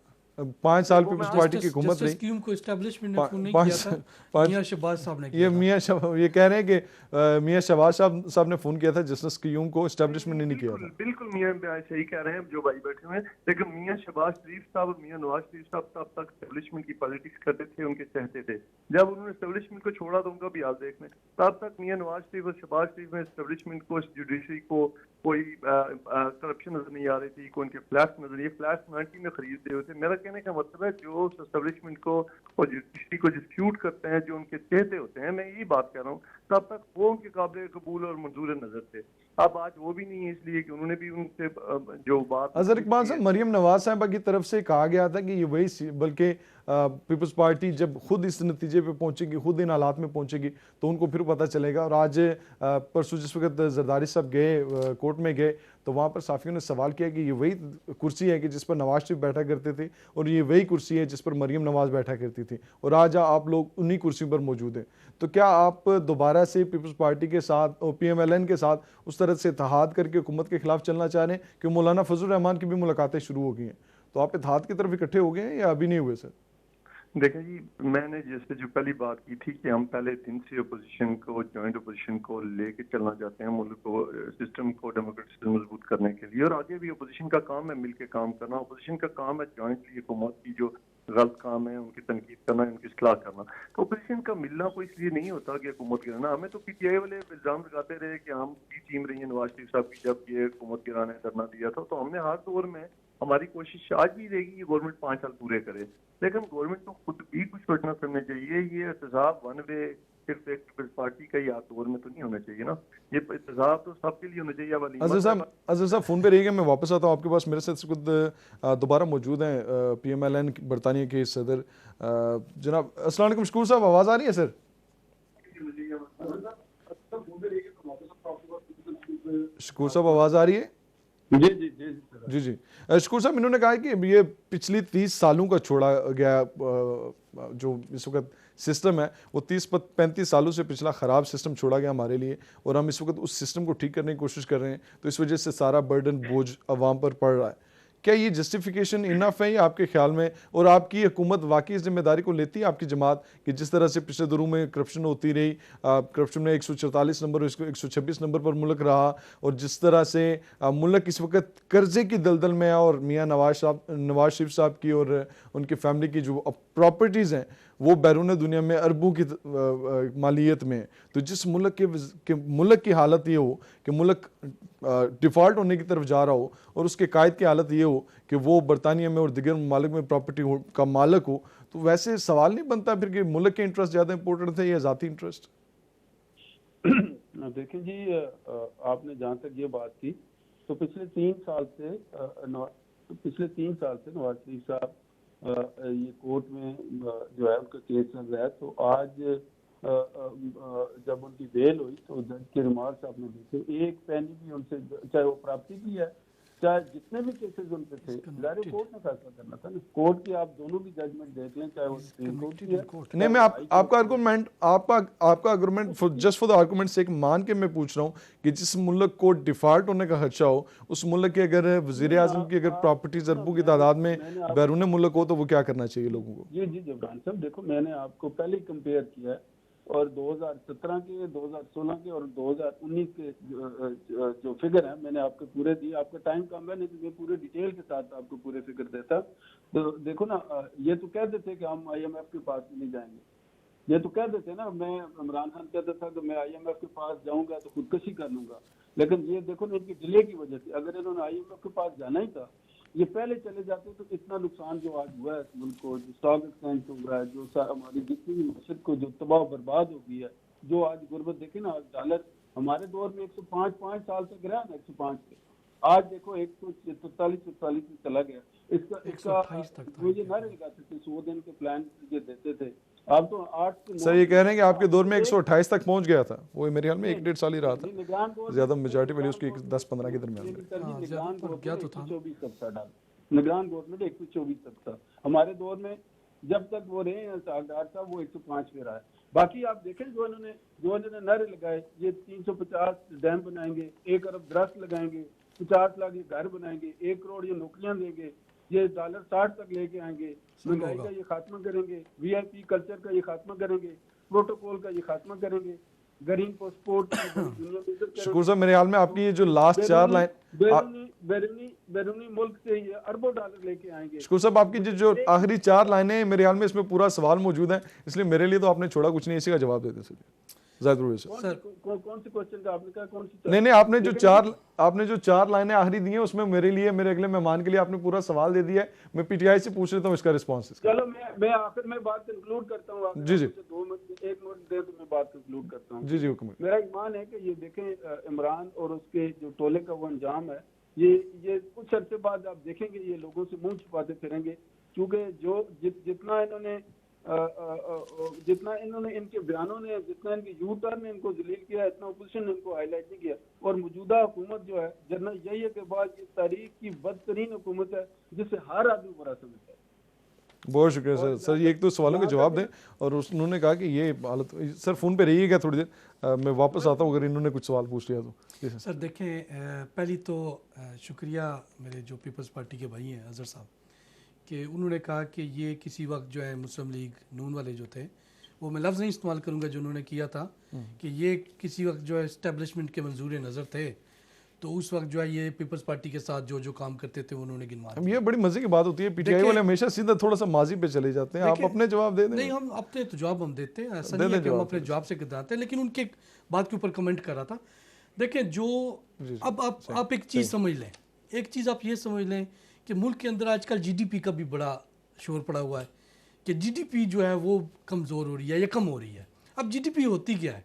Speaker 1: 5 साल पीपल्स पार्टी की हुकूमत
Speaker 3: जस्टिस
Speaker 1: रही।
Speaker 3: क्यूम को एस्टैब्लिशमेंट ने फोन नहीं
Speaker 1: पाँच-
Speaker 3: किया था,
Speaker 1: पाँच-
Speaker 3: मियां शहबाज साहब ने
Speaker 1: ये
Speaker 3: किया था।
Speaker 1: ये कह रहे हैं कि मियां शहबाज साहब ने फोन किया था, जस्टिस क्यूम को एस्टेब्लिशमेंट ने नहीं किया था।
Speaker 5: बिल्कुल मियां भाई सही कह रहे हैं जो भाई बैठे हुए हैं, लेकिन मियां शहबाज शरीफ साहब और मियां नवाज शरीफ साहब तब तक एस्टेब्लिशमेंट की पॉलिटिक्स करते थे, उनके चाहते थे। जब उन्होंने एस्टेब्लिशमेंट को छोड़ा तो उनका भी हाल देख लें। तब तक मियां नवाज शरीफ और शहबाज शरीफ में एस्टेब्लिशमेंट को, जुडिशरी को कोई करप्शन नजर नहीं आ रही थी, कोई उनके फ्लैट्स नजर, ये फ्लैट्स 90 में खरीदते हुए थे। मेरा कहने का मतलब है जो एस्टेब्लिशमेंट को और जुडिशरी को डिस्प्यूट करते हैं, जो उनके चहेते होते हैं, मैं यही बात कह रहा हूँ, तब तक वो उनके काबिल कबूल और मंजूर नजर थे। अब आज वो भी नहीं है, इसलिए कि उन्होंने भी उनसे जो बात
Speaker 1: अजहर इकबाल साहब, मरियम नवाज साहबा की तरफ से कहा गया था कि ये वही, बल्कि पीपल्स पार्टी जब खुद इस नतीजे पे पहुंचेगी, खुद इन हालात में पहुंचेगी तो उनको फिर पता चलेगा। और आज परसों जिस वक्त जरदारी साहब गए, कोर्ट में गए, तो वहाँ पर साफियों ने सवाल किया कि ये वही कुर्सी है कि जिस पर नवाज शरीफ बैठा करते थे, और ये वही कुर्सी है जिस पर मरियम नवाज बैठा करती थी, और आज आप लोग उन्हीं कुर्सी पर मौजूद हैं। तो क्या आप दोबारा से पीपल्स पार्टी के साथ और PMLN के साथ उस तरह से इत्तेहाद करके हुकूमत के खिलाफ चलना चाह रहे हैं कि मौलाना फजल रहमान की भी मुलाकातें शुरू हो गई हैं, तो आप इत्तेहाद की तरफ इकट्ठे हो गए हैं या अभी नहीं हुए सर?
Speaker 5: देखें जी, मैंने जैसे जो पहली बात की थी कि हम पहले दिन से अपोजिशन को, जॉइंट अपोजिशन को लेके चलना चाहते हैं, मुल्क को, सिस्टम को, डेमोक्रेटिक सिस्टम मजबूत करने के लिए, और आगे भी अपोजिशन का काम है मिलके काम करना। अपोजिशन का काम है जॉइंटली हुकूमत की जो गलत काम है उनकी तनकीद करना, उनकी इस्लाह करना। तो अपोजिशन का मिलना कोई इसलिए नहीं होता कि हुकूमत गिराना। हमें तो PTI वाले इल्जाम लगाते रहे कि हम की टीम रही है नवाज शरीफ साहब की जब ये हुकूमत गिराने धरना दिया था, तो हमने हर दौर में, हमारी कोशिश आज भी रहेगी कि गवर्नमेंट 5 साल पूरे करे, लेकिन गवर्नमेंट को खुद भी कुछ सोचना करना चाहिए। ये एहतसाब वन वे सिर्फ एक पीपल्स पार्टी का ही दौर में तो नहीं होना चाहिए ना, ये एहतसाब तो सबके लिए होना चाहिए।
Speaker 1: अजहर साहब फोन पे रहिएगा, मैं वापस आता हूँ आपके पास। मेरे साथ खुद दोबारा मौजूद हैं PMLN बरतानिया के सदर जनाब। अस्सलाम वालेकुम शकूर साहब, आवाज़ आ रही है सर? शकूर साहब आवाज़ आ रही है?
Speaker 2: जी जी जी जी
Speaker 1: जी जी। शकूर साहब, इन्होंने कहा है कि ये पिछली 30 सालों का छोड़ा गया जो इस वक्त सिस्टम है, वो 30-35 सालों से पिछला ख़राब सिस्टम छोड़ा गया हमारे लिए, और हम इस वक्त उस सिस्टम को ठीक करने की कोशिश कर रहे हैं, तो इस वजह से सारा बर्डन, बोझ अवाम पर पड़ रहा है। क्या ये जस्टिफिकेशन इनफ है या आपके ख्याल में, और आपकी हुकूमत वाकई इस जिम्मेदारी को लेती है, आपकी जमात, कि जिस तरह से पिछले दिनों में करप्शन होती रही, करप्शन में 144 नंबर और 126 नंबर पर मुल्क रहा, और जिस तरह से मुल्क इस वक्त कर्जे की दलदल में है, और मियाँ नवाज शरीफ साहब की और उनकी फैमिली की जो प्रॉपर्टीज़ हैं वो बैरून दुनिया में अरबों की मालियत में है। तो जिस मुल्क की हालत ये हो कि मुल्क डिफ़ॉल्ट होने की तरफ जा रहा हो, और उसके कायद की हालत ये हो कि वो बरतानिया में और दिगर ममालिक में प्रॉपर्टी का मालिक हो, तो वैसे सवाल नहीं बनता फिर कि मुल्क के इंटरेस्ट ज़्यादा इंपॉर्टेंट थे या ज़ाती इंटरेस्ट?
Speaker 2: देखें जी, आपने जहाँ तक ये बात की, तो पिछले 3 साल से नवाज शरीफ साहब ये कोर्ट में जो है उनका केस चल रहा है। तो आज जब उनकी बेल हुई तो जज के रिमार्क्स आपने देखे, एक पैनी भी उनसे, चाहे वो प्रॉपर्टी की है, चाहे जितने भी केसेस उन पे थे, जाहिर कोर्ट ने फैसला करना था ना। कोर्ट की आप दोनों भी जजमेंट देख लें, चाहे वो सुप्रीम कोर्ट की है।
Speaker 1: नहीं, मैं आपका argument just for the argument से मान के मैं पूछ रहा हूँ कि जिस मुल्क को डिफॉल्ट होने का खदशा हो, उस मुल्क के अगर वज़ीर आज़म की अगर प्रॉपर्टीज अरबों की तादाद में बैरून मुल्क हो, तो वो क्या करना चाहिए लोगों को?
Speaker 2: जी जी जबरान साहब, देखो मैंने आपको पहले कंपेयर किया है और 2017 के, 2016 के और 2019 के जो फिगर है मैंने आपको पूरे दिए। आपका टाइम कम है, नहीं तो मैं पूरे डिटेल के साथ आपको पूरे फिगर देता। तो देखो ना, ये तो कहते थे कि हम IMF के पास नहीं जाएंगे, ये तो कह देते ना, मैं इमरान खान कहता था कि मैं IMF के पास जाऊंगा तो खुदकशी कर लूंगा, लेकिन ये देखो ना इनकी डिले की वजह से, अगर इन्होंने IMF के पास जाना ही था, ये पहले चले जाते तो इतना नुकसान जो आज हुआ है इस मुल्क को, जो स्टॉक एक्सचेंज हुआ है, जो हमारी जितनी भी मशद को जो तबाह बर्बाद हो गई है, जो आज गुर्बत देखे ना, आज डॉलर हमारे दौर में 105 साल तक रहा ना, 105 पे, आज देखो 143 में चला गया। इसका
Speaker 3: 128 तक था।
Speaker 2: वो ये नारे लगाते थे 100 दिन के प्लान ये देते थे, अब तो 8 से 9
Speaker 1: सर ये कह रहे हैं कि आपके दौर में 128 तक पहुंच गया था, वो मेरे ख्याल में 1-1.5 साल ही रहा था,
Speaker 2: निगरान दौर में
Speaker 1: ज्यादा मेजॉरिटी वैल्यू उसकी 10-15 के दरमियान में।
Speaker 3: हाँ,
Speaker 2: निगरान
Speaker 3: ज्यादा
Speaker 2: दौर
Speaker 3: गया
Speaker 2: में
Speaker 3: तो था।
Speaker 2: 124 तक था डॉलर, निगरान गवर्नमेंट 124 तक था। हमारे दौर में जब तक वो रहे हैं सरदार साहब, वो 105 पे रहा है। बाकी आप देखें जो इन्होंने नारे लगाए, ये 350 डैम बनाएंगे, 1 अरब दरख्त लगाएंगे, 50 लाख ये घर बनाएंगे, 1 करोड़ ये नौकरियां देंगे, ये डॉलर 60 तक लेके आएंगे, महंगाई का ये खात्मा करेंगे, VIP कल्चर का ये खात्मा करेंगे, प्रोटोकॉल का ये खात्मा करेंगे, ग्रीन पासपोर्ट दुनिया में इज्जत
Speaker 1: शुक्र साहब, मेरे ख्याल में आपकी ये जो लास्ट 4 लाइन,
Speaker 2: बैरूनी मुल्क से ये अरबों डॉलर लेके आएंगे।
Speaker 1: शुक्र साहब आपकी जो आखिरी 4 लाइनें मेरे ख्याल में इसमें पूरा सवाल मौजूद है, इसलिए मेरे लिए तो आपने छोड़ा कुछ नहीं, इसी का जवाब दे दें सर जाहिद रूही सर।
Speaker 2: कौन सी क्वेश्चन का आपने कहा, कौन सी?
Speaker 1: नहीं, आपने जो 4 लाइनें आखिरी दी हैं उसमें मेरे लिए, मेरे अगले मेहमान के लिए आपने पूरा सवाल दे दिया है। मैं PTI से पूछ लेता हूँ इसका रिस्पॉन्स।
Speaker 2: चलो मैं आखिर में बात कंक्लूड करता हूँ।
Speaker 1: जी जी,
Speaker 2: 2 मिनट 1 मिनट दे तो मैं बात कंक्लूड करता हूँ।
Speaker 1: जी जी हुक्म।
Speaker 2: मेरा ईमान है कि ये देखें इमरान और उसके जो टोले का वो अंजाम है, ये कुछ अरसे बाद आप देखेंगे ये लोगों से मुंह छुपाते फिरेंगे, क्योंकि जितना इन्होंने इनके बयानों ने, जितना इनके U-टर्न ने इनको जलील किया, इतना अपोजिशन ने इनको हाईलाइट नहीं किया। और मौजूदा हुकूमत जो है जनरल यही के बाद ये तारीख की बदतरीन हुकूमत है, जिससे हर आदमी बुरा समझता है।
Speaker 1: बहुत शुक्रिया सर। सर ये एक तो सवालों के जवाब दें, और उन्होंने कहा कि ये हालत, सर फ़ोन पे रहिएगा थोड़ी देर, मैं वापस आता हूँ अगर इन्होंने कुछ सवाल पूछ लिया तो।
Speaker 3: सर देखें, पहली तो शुक्रिया मेरे जो पीपल्स पार्टी के भाई हैं अजहर साहब, कि उन्होंने कहा कि ये किसी वक्त जो है मुस्लिम लीग नून वाले जो थे, वो मैं लफ्ज़ नहीं इस्तेमाल करूँगा जो उन्होंने किया था, कि ये किसी वक्त जो है इस्टेब्लिशमेंट के मंजूर नज़र थे, तो उस वक्त जो है ये पीपल्स पार्टी के साथ जो काम करते थे उन्होंने गिनवा दिया।
Speaker 1: ये बड़ी मजे की बात होती है, PTI वाले हमेशा सीधा थोड़ा सा माजी पे चले जाते हैं। आप अपने जवाब दे दें।
Speaker 3: नहीं, हम अपने तो जवाब हम देते हैं, ऐसा नहीं है कि हम अपने जवाब से कतराते हैं, लेकिन उनके बात के ऊपर कमेंट कर रहा था। देखें जो अब आप एक चीज़ समझ लें, एक चीज़ आप ये समझ लें कि मुल्क के अंदर आजकल GDP का भी बड़ा शोर पड़ा हुआ है कि GDP जो है वो कमज़ोर हो रही है या कम हो रही है। अब GDP होती क्या है?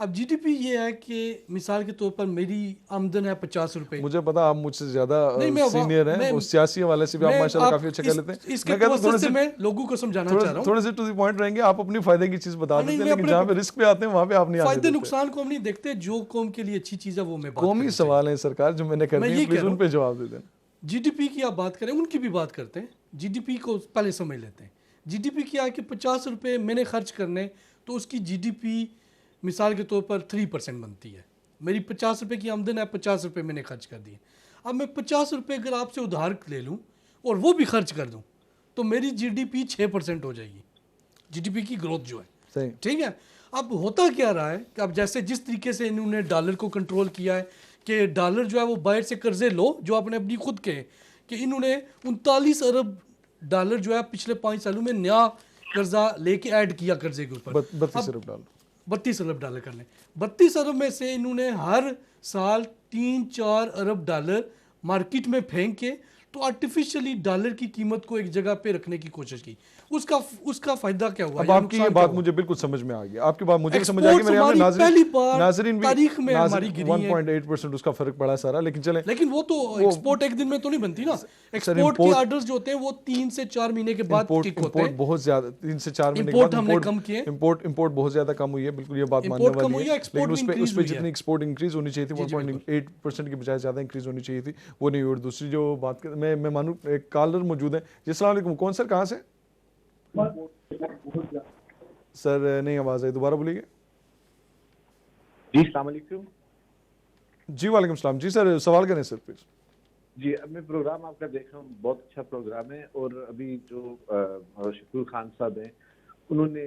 Speaker 3: अब GDP ये है कि मिसाल के तौर पर मेरी आमदन है 50 रुपए।
Speaker 1: मुझे पता आप मुझसे ज्यादा सीनियर हैं, उस सियासी हवाले से भी आप माशाल्लाह काफी अच्छा कर लेते हैं।
Speaker 3: मैं कहता हूं थोड़े से मैं लोगों को समझाना चाह रहा हूं,
Speaker 1: थोड़े से टू द पॉइंट रहेंगे, आप अपनी फायदे की चीज बता देते हैं, लेकिन जहां पे रिस्क पे आते हैं वहां पे आप नहीं आते।
Speaker 3: फायदे नुकसान को हम नहीं देखते, जो कौम के लिए अच्छी चीज है वो मैं बात
Speaker 1: कौमी सवाल है सरकार जो मैंने कर दिए, प्लीज उन पे जवाब दे दें।
Speaker 3: GDP की आप बात करें, उनकी भी बात करते हैं, GDP को पहले समझ लेते हैं। GDP क्या है कि 50 रुपये मैंने खर्च करने तो उसकी GDP मिसाल के तौर पर 3% बनती है। मेरी 50 रुपये की आमदन है, 50 रुपये मैंने खर्च कर दिए। अब मैं 50 रुपये अगर आपसे उधार ले लूँ और वो भी खर्च कर दूँ तो मेरी GDP 6% हो जाएगी, GDP की ग्रोथ जो है, ठीक है। अब होता क्या रहा है कि अब जैसे जिस तरीके से इन्होंने डॉलर को कंट्रोल किया है कि डॉलर जो है वो बाहर से कर्जे लो, जो आपने अपनी खुद के कि इन्होंने 39 अरब डॉलर जो है पिछले 5 सालों में नया कर्जा लेके ऐड किया कर्जे के ऊपर, 32 अरब डॉलर कर लें। 32 अरब में से इन्होंने हर साल 3-4 अरब डॉलर मार्केट में फेंक के तो आर्टिफिशियली डॉलर की कीमत को एक जगह पे रखने की कोशिश की। उसका फायदा क्या हुआ?
Speaker 1: अब आपकी ये बात मुझे बिल्कुल समझ में आ गई, आपकी बात मुझे समझ आ गई। मेरे यहाँ नाज़रीन भी
Speaker 3: तारीख में हमारी गिरी है
Speaker 1: 1.8% उसका फर्क पड़ा सारा, लेकिन
Speaker 3: वो तो एक्सपोर्ट एक दिन में तो नहीं बनती ना। एक्सपोर्ट के ऑर्डर्स जो होते हैं वो 3 से 4 महीने के बाद किक होते हैं।
Speaker 1: बहुत ज्यादा 3 से 4 महीने के बाद
Speaker 3: हमने कम किए,
Speaker 1: इंपोर्ट बहुत ज्यादा कम हुई है, बिल्कुल ये बात मानने वाली है। लेकिन उस पे जितनी एक्सपोर्ट इंक्रीज होनी चाहिए थी 1.8% की बजाय ज्यादा इंक्रीज होनी चाहिए थी, वो नहीं हुई। और दूसरी जो बात मैं मानूं, एक कॉलर मौजूद है। जी अस्सलाम वालेकुम, कौन सर, कहाँ से? सर नहीं आवाज आई, दोबारा बोलिए।
Speaker 6: जी अस्सलाम वालेकुम।
Speaker 1: जी वालेकुम सलाम। जी सर सवाल करें सर प्लीज।
Speaker 6: जी अब मैं प्रोग्राम आपका देख रहा हूँ, बहुत अच्छा प्रोग्राम है। और अभी जो शकील खान साहब हैं उन्होंने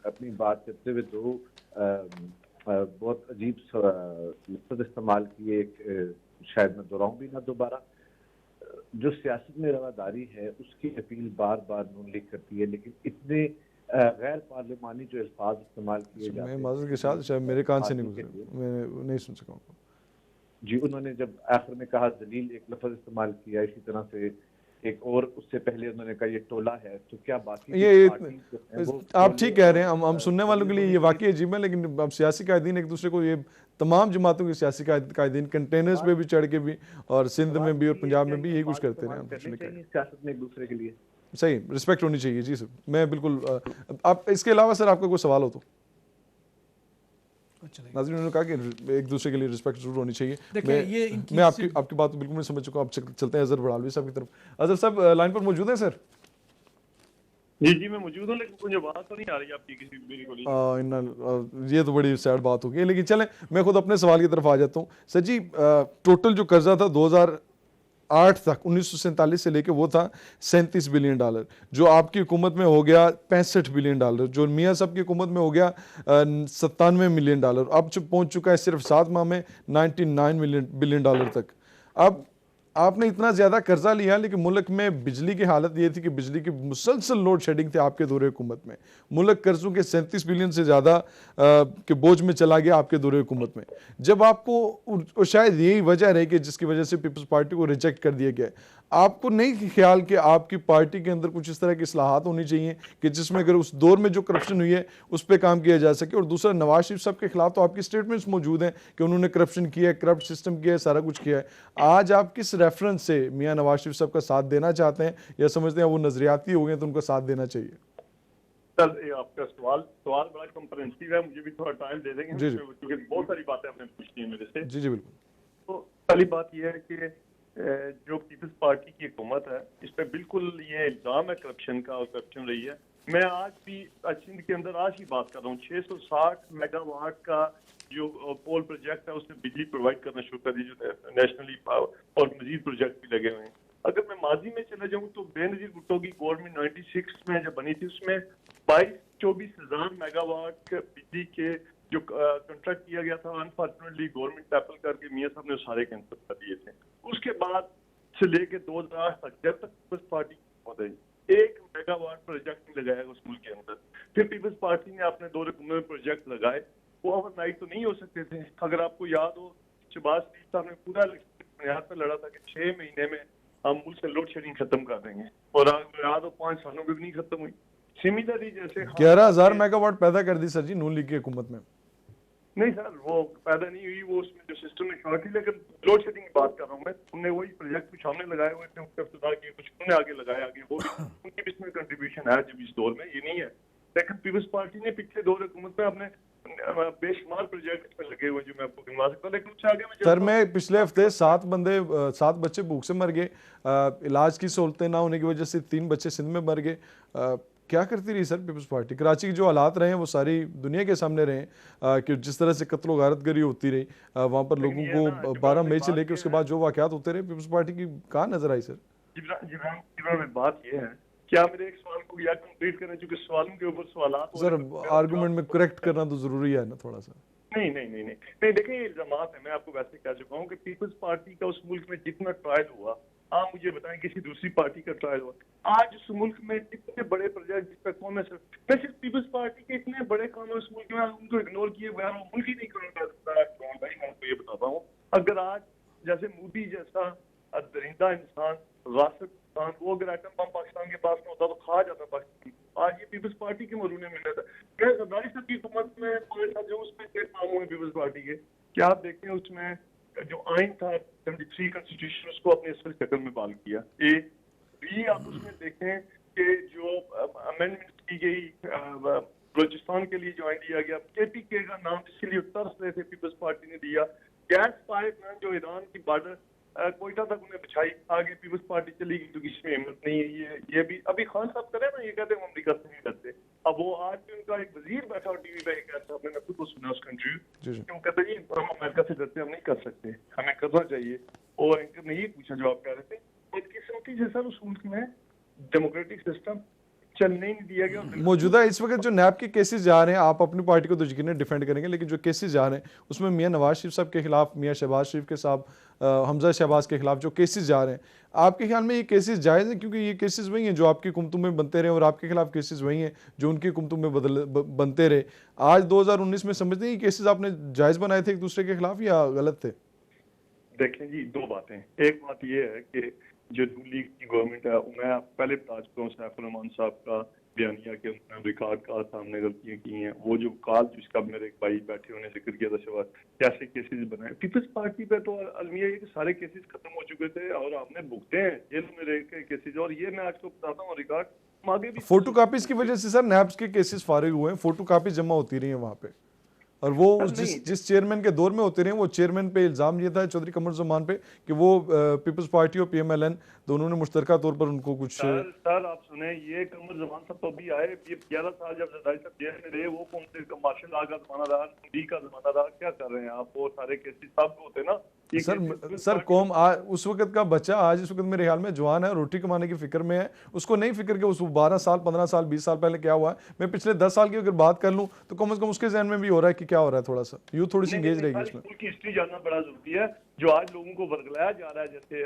Speaker 6: अपनी बात करते हुए दो बहुत अजीब लफ्ज़ इस्तेमाल किए। शायद मैं दोहराऊं भी ना दोबारा। जो सियासत में रवादारी है उसकी अपील बार बार नून लीग करती है, लेकिन इतने गैर पार्लिमानी जो अल्फाज इस्तेमाल किए जाते
Speaker 1: मैं
Speaker 6: हैं
Speaker 1: माजरत के साथ शायद मेरे कान से नहीं
Speaker 6: पार्टी के
Speaker 1: गुजरे,
Speaker 6: लिए।
Speaker 1: मैं नहीं सुन सका उनको।
Speaker 6: जी, उन्होंने जब आखिर में कहा जलील एक लफ्ज़ इस्तेमाल किया, इसी तरह से एक और उससे पहले उन्होंने कहा ये टोला है, तो क्या बाकी
Speaker 1: ये
Speaker 6: पार्टी जो है वो
Speaker 1: आप
Speaker 6: टोले
Speaker 1: ठीक कह रहे
Speaker 6: और
Speaker 1: हैं, हम सुनने वालों के लिए ये वाकई अजीब है, लेकिन अब सियासी कायदीन एक दूसरे को, ये तमाम जमातों के सियासी कायदीन कंटेनर्स पे भी चढ़ के भी और सिंध में भी और पंजाब में भी यही कुछ करते रहे।
Speaker 6: करनी चाहिए सियासत में एक दूसरे के लिए।
Speaker 1: सही, रिस्पेक्ट होनी चाहिए जी सर, मैं बिल्कुल आप इसके अलावा सर आपका कोई सवाल हो तो? नाज़रीन, उन्होंने कहा कि एक दूसरे के लिए रिस्पेक्ट जरूर होनी चाहिए। मैं आपकी बात बिल्कुल नहीं समझ चुका। अब चलते हैं अजहर बड़ालवी साहब की तरफ। अजहर साहब लाइन पर मौजूद हैं सर?
Speaker 5: जी मैं मौजूद हूँ, लेकिन मुझे बात तो नहीं आ रही आपकी किसी मेरी को।
Speaker 1: ये तो बड़ी सैड बात होगी, लेकिन चलें मैं खुद अपने सवाल की तरफ आ जाता हूँ। सर जी, टोटल जो कर्जा था 2008 तक, 1947 से लेके वो था $37 बिलियन, जो आपकी हुकूमत में हो गया $65 बिलियन, जो मियाँ साहब की हुकूमत में हो गया $97 मिलियन, अब जो पहुंच चुका है सिर्फ 7 माह में $99 बिलियन तक। अब आपने इतना ज़्यादा कर्जा लिया, लेकिन मुल्क में बिजली की हालत ये थी कि बिजली की मुसलसल लोड शेडिंग थी आपके दौरे हुकूमत में। मुल्क कर्जों के 37 बिलियन से ज़्यादा के बोझ में चला गया आपके दौरे हुकूमत में। जब आपको, और शायद यही वजह रही कि जिसकी वजह से पीपल्स पार्टी को रिजेक्ट कर दिया गया, आपको नहीं ख्याल कि आपकी पार्टी के अंदर कुछ इस तरह की इस्लाहात होनी चाहिए कि जिसमें अगर उस दौर में जो करप्शन हुई है उस पर काम किया जा सके? और दूसरा, नवाज शरीफ साहब के खिलाफ तो आपकी स्टेटमेंट्स मौजूद हैं कि उन्होंने करप्शन किया है, करप्ट सिस्टम किया है, सारा कुछ किया है। आज आप किस रेफरेंस से मियाँ नवाज शरीफ साहब का साथ देना चाहते हैं, या समझते हैं वो नजरियाती हो गए तो उनका साथ देना चाहिए?
Speaker 5: सर, ये आपका सवाल बड़ा कॉम्प्रिहेंसिव है, मुझे भी थोड़ा टाइम दे देंगे
Speaker 1: जी जी
Speaker 5: क्योंकि बहुत सारी बातें आपने पूछी है मेरे से।
Speaker 1: जी जी बिल्कुल।
Speaker 5: तो पहली बात यह है कि जो पीपल्स पार्टी की हुकूमत है, इस पर बिल्कुल ये इल्जाम है करप्शन का, और करप्शन रही है। मैं आज भी सिंध के अंदर आज ही बात कर रहा हूँ, 660 मेगावाट का जो पोल प्रोजेक्ट है उसने बिजली प्रोवाइड करना शुरू कर दी, जो नेशनली, और मजीद प्रोजेक्ट भी लगे हुए हैं। अगर मैं माजी में चला जाऊँ तो बेनजीर भुट्टो की गवर्नमेंट 96 में जब बनी थी, उसमें 22-24 हजार मेगावाट बिजली के जो कॉन्ट्रैक्ट किया गया था, अनफॉर्चुनेटली गवर्नमेंट टैपल करके मियाँ साहब ने सारे कैंसिल कर दिए थे। उसके बाद से लेके 2008 तक, जब तक पीपल्स पार्टी की 1 मेगावाट प्रोजेक्ट नहीं लगाया उस मुल्क के अंदर। फिर पीपल्स पार्टी ने अपने दौरे में प्रोजेक्ट लगाए, वो ओवरनाइट तो नहीं हो सकते थे। अगर आपको याद हो, शहबाज शरीफ साहब ने पूरा बुनियाद पर लड़ा था कि 6 महीने में हम मुल्क से लोड शेडिंग खत्म कर देंगे, और याद हो 5 सालों में भी नहीं खत्म हुई। सिमिलरली जैसे
Speaker 1: 11,000 मेगावाट पैदा कर दी सर जी नून लीग की हुकूमत में।
Speaker 5: नहीं सर, वो पैदा नहीं हुई, वो उसमें जो सिस्टम में शॉर्ट थी। लेकिन लोड शेडिंग की बात कर रहा हूँ मैं, उनने वही प्रोजेक्ट कुछ हमने लगाए हुए थे, उसका इफ्तिताह किया, कुछ उन्होंने आगे लगाए, आगे वो भी उनकी भी इसमें कंट्रीब्यूशन है जब इस दौर में, ये नहीं है। लेकिन पीपल्स पार्टी ने पिछले दौर हुकूमत में अपने बेशुमार प्रोजेक्ट में लगे हुए जो मैं आपको गिनवा सकता हूँ। लेकिन उससे आगे
Speaker 1: सर, मैं पिछले हफ्ते 7 बच्चे भूख से मर गए, इलाज की सहूलतें ना होने की वजह से 3 बच्चे सिंध में मर गए। क्या करती रही सर पीपल्स पार्टी? कराची के जो हालात रहे हैं वो सारी दुनिया के सामने रहे, कि जिस तरह से कत्ल गारतगरी होती रही वहाँ पर लोगों को 12 मई से लेकर उसके बाद जो वाक़यात होते रहे, पीपल्स पार्टी की कहाँ नजर आई सर?
Speaker 5: जिब्रान, बात ये है, क्या मेरे एक सवाल को या कंप्लीट करना, चूंकि सवालों के ऊपर सवाल
Speaker 1: सर आर्गुमेंट में करेक्ट करना तो जरूरी है ना थोड़ा सा।
Speaker 5: नहीं देखिए, ये इल्जामात है, मैं आपको वैसे कह चुका हूँ कि पीपल्स पार्टी का उस मुल्क में जितना ट्रायल हुआ, आप मुझे बताएं किसी दूसरी पार्टी का ट्रायल हुआ? आज उस मुल्क में इतने बड़े प्रोजेक्ट जिस पर कौन मैं सिर्फ पीपल्स पार्टी के इतने बड़े काम है उस मुल्क में, उनको इग्नोर किए बगैर वो मुल्क ही नहीं करना भाई। मैं आपको ये बताता हूँ, अगर आज जैसे मोदी जैसा दरिंदा इंसान, गासिब इंसान, वो अगर एटम बम पाकिस्तान के पास में होता तो खा जाता पाकिस्तान। आज ये पीपल्स पार्टी के मरूने में था। क्या सरदारी साहब की हुकूमत में जो उसमें क्या काम हुए पीपल्स पार्टी के, क्या आप देखते हैं उसमें जो आइन था 73 कॉन्स्टिट्यूशन, उसको अपने असल शक्ल में बहाल किया। एक भी आप उसमें देखें कि जो अमेंडमेंट की गई बलूचिस्तान के लिए जो आइन दिया गया, KPK का नाम जिसके लिए तरस रहे थे पीपल्स पार्टी ने दिया। गैस पाइपलाइन जो ईरान की बॉर्डर कोयटा तक उन्हें बिछाई, आगे पीपल्स पार्टी चली गई क्योंकि इसमें हिम्मत नहीं है। ये भी अभी खान साहब करे ना, ये कहते हैं हम अमरीका से नहीं करते। अब वो आज भी उनका एक वजीर बैठा और टीवी पे कहता है, मैंने खुद को सुना उसका इंटरव्यू, क्यों कहते हैं हम अमेरिका से डरते, हम नहीं कर सकते, हमें करना चाहिए। और एंकर ने ये पूछा जो आप कह रहे थे, बदकिस्मती से सर उस मुल्क में डेमोक्रेटिक सिस्टम चलने ही नहीं दिया गया।
Speaker 1: मौजूदा इस वक्त जो नैब के केसेस जा रहे हैं, आप अपनी पार्टी को तो यकीनन डिफेंड करेंगे, लेकिन जो केसेस जा रहे हैं उसमें मियां नवाज शरीफ साहब के खिलाफ, मियां शहबाज शरीफ के साहब, हमजा शहबाज के खिलाफ जो केसेस जा रहे हैं, आपके ख्याल में ये केसेस जायज़ हैं? क्योंकि ये केसेस वही हैं जो आपकी हुकूमतों में बनते रहे और आपके खिलाफ केसेस वही हैं जो उनकी हुकूमतों में बनते रहे। आज 2019 में समझते हैं ये केसेस आपने जायज़ बनाए थे एक दूसरे के खिलाफ या गलत थे?
Speaker 5: देखें जी, दो बातें। एक बात यह है कि जो नून लीग की गवर्नमेंट है, मैं पहले बता चुका हूँ सैफुर रहमान साहब का बयानिया के उन्होंने रिकॉर्ड का सामने गलतियां की हैं। वो जो कॉल जिसका मेरे एक भाई बैठे उन्होंने जिक्र किया था शबाज, कैसे केसेस बनाए पीपल्स पार्टी पे, तो अलमिया ये कि सारे केसेस खत्म हो चुके थे और आपने भुगते हैं जेल में रह के केसेस। और ये मैं आज को बताता हूँ रिकॉर्ड, हम आगे भी
Speaker 1: फोटो कापीज की वजह से सर नैब्स के केसेस फारिग हुए हैं, फोटो कापीज जमा होती रही है वहां पे, और वो जिस चेयरमैन के दौर में होते रहे, वो चेयरमैन पे इल्जाम ये था चौधरी कमर ज़मान पे कि वो पीपल्स पार्टी और पीएमएलएन दोनों ने मुश्तरका तौर पर उनको कुछ।
Speaker 5: सर आप सुने, ये कमर जमान साहब तो अभी आए, ये 11 साल जब जरदारी साहब जेल में रहे, वो कौन से मार्शल लॉ का जमाना रहा, डी का जमाना रहा, क्या कर रहे हैं आप? वो सारे केसेस सब होते ना।
Speaker 1: सर कौम उस वक्त का बच्चा आज इस वक्त मेरे ख्याल में जवान है, रोटी कमाने की फिक्र में है, उसको नहीं फिक्र कि उस 12 साल 15 साल 20 साल पहले क्या हुआ है। मैं पिछले 10 साल की अगर बात कर लूं तो कम से कम उसके जहन में भी हो रहा है कि क्या हो रहा है, थोड़ा सा यूथ थोड़ी सी इंगेज रहेगी इसमें।
Speaker 5: की हिस्ट्री जानना बड़ा जरूरी है। जो आज लोगों को वर्गलाया जा रहा है, जैसे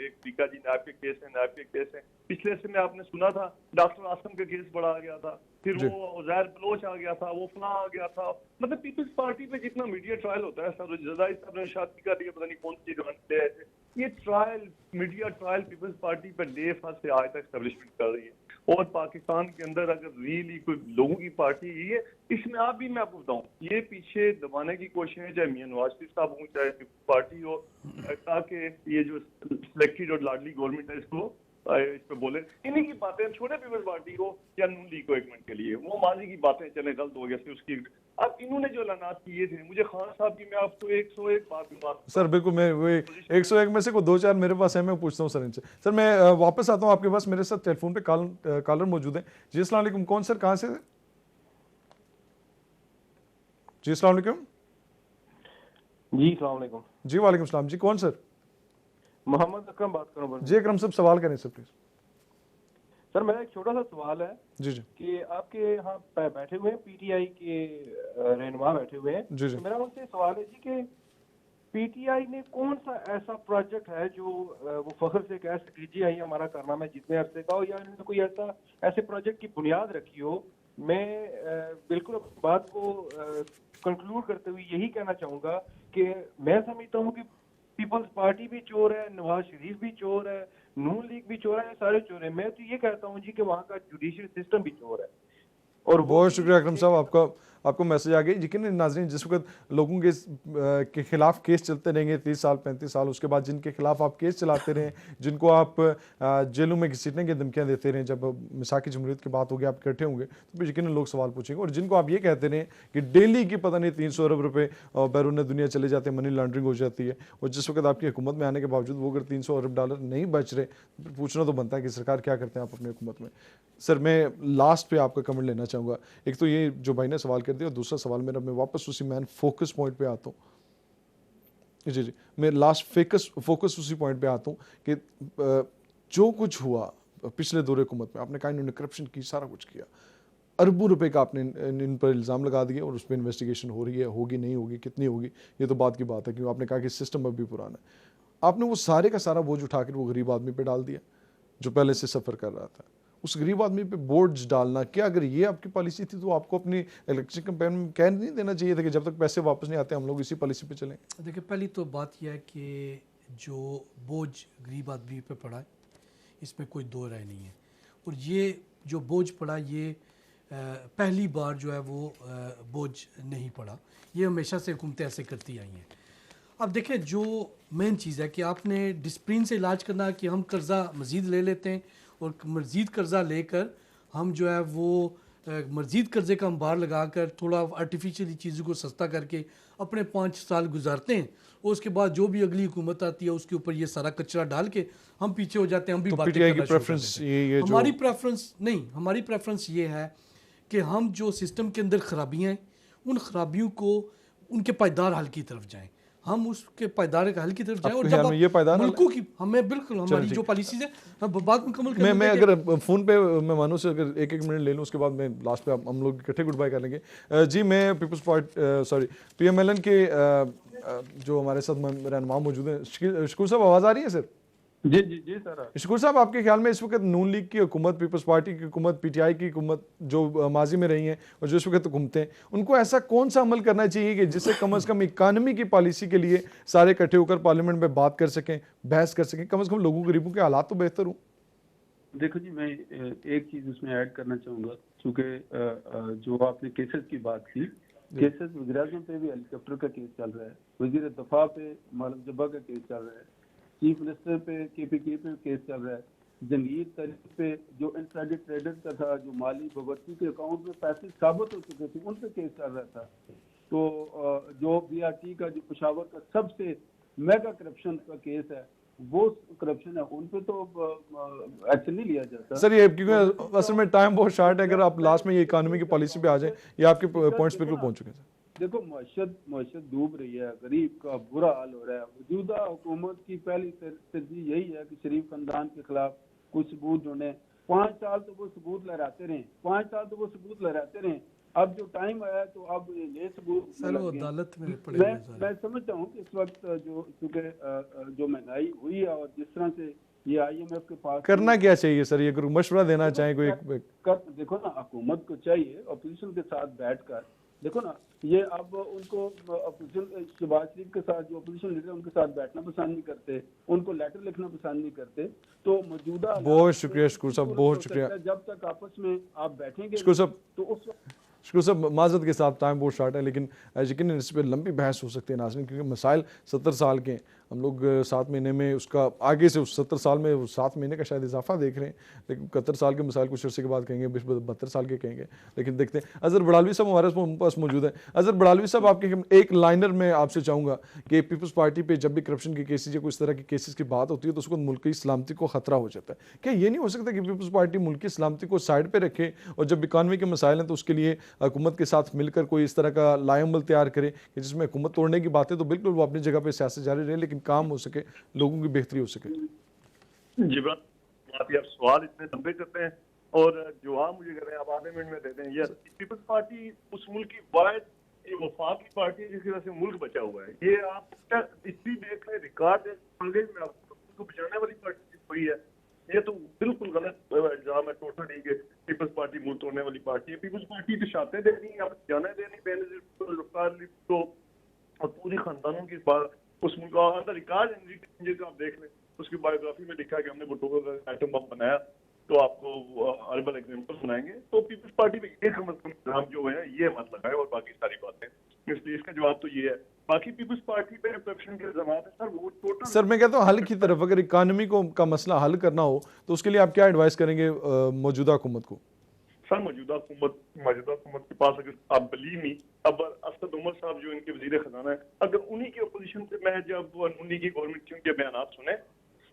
Speaker 5: एक टीका जी नैब के केस है, नैब के केस है, पिछले से में आपने सुना था डॉक्टर आसम का केस बड़ा आ गया था, फिर वो उजैर बलोच आ गया था, वो फला आ गया था। मतलब पीपल्स पार्टी पे जितना मीडिया ट्रायल होता है, सर जरदारी साहब ने शादी कर दिया, पता नहीं कौन सी ले आए थे, ये trial media trial people's party पर डे फर्स्ट से आज तक एस्टेब्लिशमेंट कर रही है। और पाकिस्तान के अंदर अगर रियली कोई लोगों की पार्टी ये, इसमें आप भी मैं आपको बताऊं, ये पीछे दबाने की कोशिश है, चाहे मियां नवाज शरीफ साहब हो, चाहे पार्टी हो, ताकि ये जो सिलेक्टेड और लाडली गवर्नमेंट है इसको इस पे बोले, इन्हीं की बातें छोड़े पीपल्स पार्टी को या नून लीग को एक मिनट के लिए, वो माजी की बातें चले गलत हो गया उसकी। अब इन्होंने जो ऐलानात किए थे, मुझे खान साहब की मैं आपको 101 बात
Speaker 1: सर बिल्कुल, मैं वो 101 में से कोई 2-4 मेरे पास है, मैं पूछता हूँ सर इनसे। सर मैं वापस आता हूँ आपके पास, मेरे साथ टेलीफोन पे कॉलर मौजूद है। जी अस्सलाम वालेकुम, कौन सर, कहाँ से? जी अस्सलाम वालेकुम।
Speaker 7: जी अस्सलाम वालेकुम।
Speaker 1: जी वालेकुम सलाम। जी कौन सर?
Speaker 7: मोहम्मद अकरम बात कर रहा हूँ।
Speaker 1: जी अकरम साहब सवाल करें सर प्लीज।
Speaker 7: सर मेरा एक छोटा सा सवाल है
Speaker 1: जी जी
Speaker 7: कि आपके यहाँ बैठे हुए हैं पीटीआई के रहनुमा बैठे हुए हैं,
Speaker 1: जी जी।
Speaker 7: तो मेरा उनसे सवाल है जी कि पीटीआई ने कौन सा ऐसा प्रोजेक्ट है जो वो फख्र से कह सके जी यही हमारा कारनामा है जितने अरसे का हो, या इन्होंने कोई ऐसे प्रोजेक्ट की बुनियाद रखी हो। मैं बिल्कुल बात को कंक्लूड करते हुए यही कहना चाहूँगा कि मैं समझता हूँ कि पीपल्स पार्टी भी चोर है, नवाज शरीफ भी चोर है, नून लीग भी चोर है, सारे चोर है। मैं तो ये कहता हूँ जी कि वहाँ का जुडिशियल सिस्टम भी चोर है। और
Speaker 1: बहुत शुक्रिया अकरम साहब, आपको मैसेज आ गई। यकीन नाज़रीन, जिस वक्त लोगों के खिलाफ केस चलते रहेंगे 30 साल 35 साल, उसके बाद जिनके खिलाफ आप केस चलाते रहें, जिनको आप जेलों में घसीटने की धमकियां देते रहें, जब मिसाकी जमहूरियत की बात होगी आप इकट्ठे होंगे तो फिर यकीन लोग सवाल पूछेंगे। और जिनको आप ये कहते रहें कि डेली की पता नहीं 300 अरब रुपये बैरून दुनिया चले जाते हैं, मनी लॉन्ड्रिंग हो जाती है, और जिस वक्त आपकी हुकूमत में आने के बावजूद वो अगर 300 अरब डॉलर नहीं बच रहे, फिर पूछना तो बनता है कि सरकार क्या करते हैं आप अपनी हुकूमत में। सर मैं लास्ट पे आपका कमेंट लेना चाहूँगा। एक तो ये जो भाई ने सवाल कर दिया, और दूसरा सवाल मेरा, मैं वापस उसी मैन फोकस पॉइंट पे आता हूँ। जी जी, मैं लास्ट फोकस उसी पॉइंट पे आता हूँ कि जो कुछ हुआ पिछले दौरे हुकूमत में, आपने कहा इन्होंने करप्शन की, सारा कुछ किया, अरबों रुपए का आपने इन पर इल्ज़ाम लगा दिए, और उस पर इन्वेस्टिगेशन हो रही है, होगी नहीं होगी, कितनी होगी, ये तो बात की बात है, क्योंकि आपने कहा कि सिस्टम अभी पुराना है। आपने वो सारे का सारा बोझ उठाकर वो गरीब आदमी पे डाल दिया जो पहले से सफ़र कर रहा था। उस गरीब आदमी पे बोझ डालना, क्या अगर ये आपकी पॉलिसी थी तो आपको अपनी इलेक्शन कैंपेन में कह नहीं देना चाहिए था कि जब तक पैसे वापस नहीं आते हम लोग इसी पॉलिसी पे चलें?
Speaker 3: देखिए, पहली तो बात यह है कि जो बोझ गरीब आदमी पे पड़ा है इसमें कोई दो राय नहीं है, और ये जो बोझ पड़ा ये पहली बार जो है वो बोझ नहीं पड़ा, ये हमेशा से हुकूमतें ऐसे करती आई हैं। अब देखें, जो मेन चीज़ है कि आपने डिस्प्लिन से इलाज करना कि हम कर्ज़ा मज़ीद ले लेते हैं और मज़ीद कर्ज़ा लेकर हम जो है वो मज़ीद कर्ज़े का अंबार लगाकर थोड़ा आर्टिफिशियली चीज़ों को सस्ता करके अपने 5 साल गुजारते हैं, और उसके बाद जो भी अगली हुकूमत आती है उसके ऊपर ये सारा कचरा डाल के हम पीछे हो जाते हैं। हम भी
Speaker 1: तो
Speaker 3: बातें
Speaker 1: पीटीआई की
Speaker 3: करना शुरू कर
Speaker 1: प्रेफरेंस
Speaker 3: देते हैं।
Speaker 1: ये
Speaker 3: हमारी प्रेफरेंस नहीं, हमारी प्रेफरेंस ये है कि हम जो सिस्टम के अंदर ख़राबियाँ हैं उन ख़राबियों को उनके पायदार हल की तरफ जाएँ। हम उसके पायदार हल की तरफ जाएं। और
Speaker 1: आपके
Speaker 3: जब
Speaker 1: ख्याल में ये पायदार हल है?
Speaker 3: मुल्कों की हमें बिल्कुल हमारी
Speaker 1: ठीक।
Speaker 3: जो पॉलिसीज है हम बाद मुकम्मल कर
Speaker 1: मैं
Speaker 3: लेंगे कि-
Speaker 1: अगर फ़ोन पे मैं मानू से अगर एक मिनट ले लूँ, उसके बाद मैं लास्ट पे हम लोग इकट्ठे गुड बाय कर लेंगे। जी, मैं पीपल्स पार्टी सॉरी PMLN के जो हमारे साथ रहनुमा मौजूद हैं, शकूर साहब आवाज़ आ रही है सर?
Speaker 2: जी जी जी सर।
Speaker 1: शकूर साहब, आपके ख्याल में इस वक्त नून लीग की हुकूमत, पीपल्स पार्टी की हुकूमत, PTI की हुकूमत जो माजी में रही हैं और जो इस वक्त घूमते हैं, उनको ऐसा कौन सा अमल करना चाहिए कि जिससे कम से कम इकानमी की पॉलिसी के लिए सारे इकट्ठे होकर पार्लियामेंट में बात कर सकें, बहस कर सकें, कम से कम लोगों गरीबों के हालात तो बेहतर हों?
Speaker 2: देखो जी, मैं एक चीज उसमें ऐड करना चाहूंगा, क्योंकि जो आपने केसेस की बात की, केसेस वज़ीर आज़म पे भी हेलीकॉप्टर का केस चल रहा है, वजीर दफा पे मालम जब्बा का केस चल रहा है, चीफ मिनिस्टर पे KPK पे केस चल रहा है, जंगीर तारीख पे जो इनसाइडर ट्रेडर का था, जो माली भगवती के अकाउंट में पैसे साबित हो चुके थे, उन पे केस चल रहा था। तो जो BRT का जो पेशावर का सबसे मेगा करप्शन का केस है, वो करप्शन है, उन पे तो एक्शन नहीं लिया जाता।
Speaker 1: सर ये क्योंकि असल में टाइम बहुत शॉर्ट है, अगर आप लास्ट में ये इकानमी की पॉलिसी पे आ जाए, ये आपके पॉइंट्स बिल्कुल पहुंच चुके हैं सर।
Speaker 2: देखो, मईशत डूब रही है, गरीब का बुरा हाल हो रहा है। मौजूदा हुकूमत की पहली तरजीह यही है कि शरीफ खानदान के खिलाफ कुछ सबूत ढूंढे। 5 साल तो वो सबूत लहराते रहे, 5 साल तो वो सबूत लहराते रहे। अब जो टाइम आया तो अब ये सबूत
Speaker 3: सर वो अदालत में पड़े
Speaker 2: मैं समझता हूँ कि इस वक्त जो चूंकि जो महंगाई हुई है और जिस तरह से ये IMF के पास
Speaker 1: करना क्या चाहिए सर, ये अगर मशवरा देना चाहें कोई
Speaker 2: देखो ना, हुकूमत को चाहिए अपोजिशन के साथ बैठकर, देखो ना, ये अब उनको अपोजिशन शहबाज शरीफ के साथ जो अपोजिशन लीडर उनके साथ बैठना पसंद नहीं करते, उनको लेटर लिखना पसंद नहीं करते। तो मौजूदा
Speaker 1: बहुत शुक्रिया शकूर साहब, बहुत शुक्रिया।
Speaker 2: जब तक आपस में आप बैठेंगे
Speaker 1: शकूर साहब,
Speaker 2: तो उस
Speaker 1: शुक्र साहब, माजरत के साथ टाइम बहुत शार्ट है, लेकिन यकीन इस पर लंबी बहस हो सकती है नाज़रीन, क्योंकि मसाइल 70 साल के हैं। हम लोग 7 महीने में उसका आगे से उस 70 साल में 7 महीने का शायद इजाफा देख रहे हैं, लेकिन 71 साल के मसाइल कुछ अर्से के बाद कहेंगे, 72 साल के कहेंगे, लेकिन देखते हैं। अजहर बड़ालवी साहब हमारे पास मौजूद है। अजहर बड़ालवी साहब, आपके एक लाइनर में आपसे चाहूँगा कि पीपल्स पार्टी पर जब भी करप्शन के केसेज या कुछ तरह के केसेस की बात होती है तो उसको मुल्क की सलामती को खतरा हो जाता है। क्या ये नहीं हो सकता कि पीपल्स पार्टी मुल्क की सलामती को साइड पर रखे और जब इकानमी के मसाइल हैं तो उसके लिए हुकूमत के साथ मिलकर कोई इस तरह का लाएअमल तैयार करे कि जिसमें हुकूमत तोड़ने की बातें तो बिल्कुल वो अपनी जगह पे सियासत जारी रहे, लेकिन काम हो सके, लोगों की बेहतरी हो सके?
Speaker 5: जिब्रान, आप ये सवाल इतने लंबे करते हैं और जवाब मुझे कर रहे हैं, आप आधे मिनट में दे दें। यस, पीपल्स पार्टी उस मुल्क की वाहिद वफाक की पार्टी है जिसकी वजह से मुल्क बचा हुआ है। ये आप इसी देख लें, रिकॉर्ड में आपको बचाने वाली पार्टी हुई है। ये तो बिल्कुल गलत इल्जाम है टोटली कि पीपल्स पार्टी मुल्क तोड़ने वाली पार्टी है। पीपल्स पार्टी तो शाते देनी, आप जाने देनी बेनज़ीर को और पूरी खानदानों की बात उस मुल्क का रिकॉर्ड का आप देख लें, उसकी बायोग्राफी में लिखा है कि हमने भुट्टो का एटम बम बनाया, तो आपको अर्बल एग्जाम्पल सुनाएंगे। तो पीपल्स पार्टी में एक कम से कम इल्जाम जो है ये मत लगाए और बाकी सारी बातें, इसलिए इसका जवाब तो ये है। बाकी पीपल्स पार्टी पे करप्शन के इल्जाम है सर, वो टोटल
Speaker 1: सर मैं कहता हूँ हल की तरफ, अगर इकानमी को का मसला हल करना हो तो उसके लिए आप क्या एडवाइस करेंगे मौजूदा हुकूमत को?
Speaker 5: सर मौजूदा हुकूमत के पास, अगर आप बिलीव नहीं, अब असद उमर साहब जो इनके वजीर खजाना है, अगर उन्हीं की अपोजिशन से मैं जब उन्हीं की गवर्नमेंट के उनके बयान सुने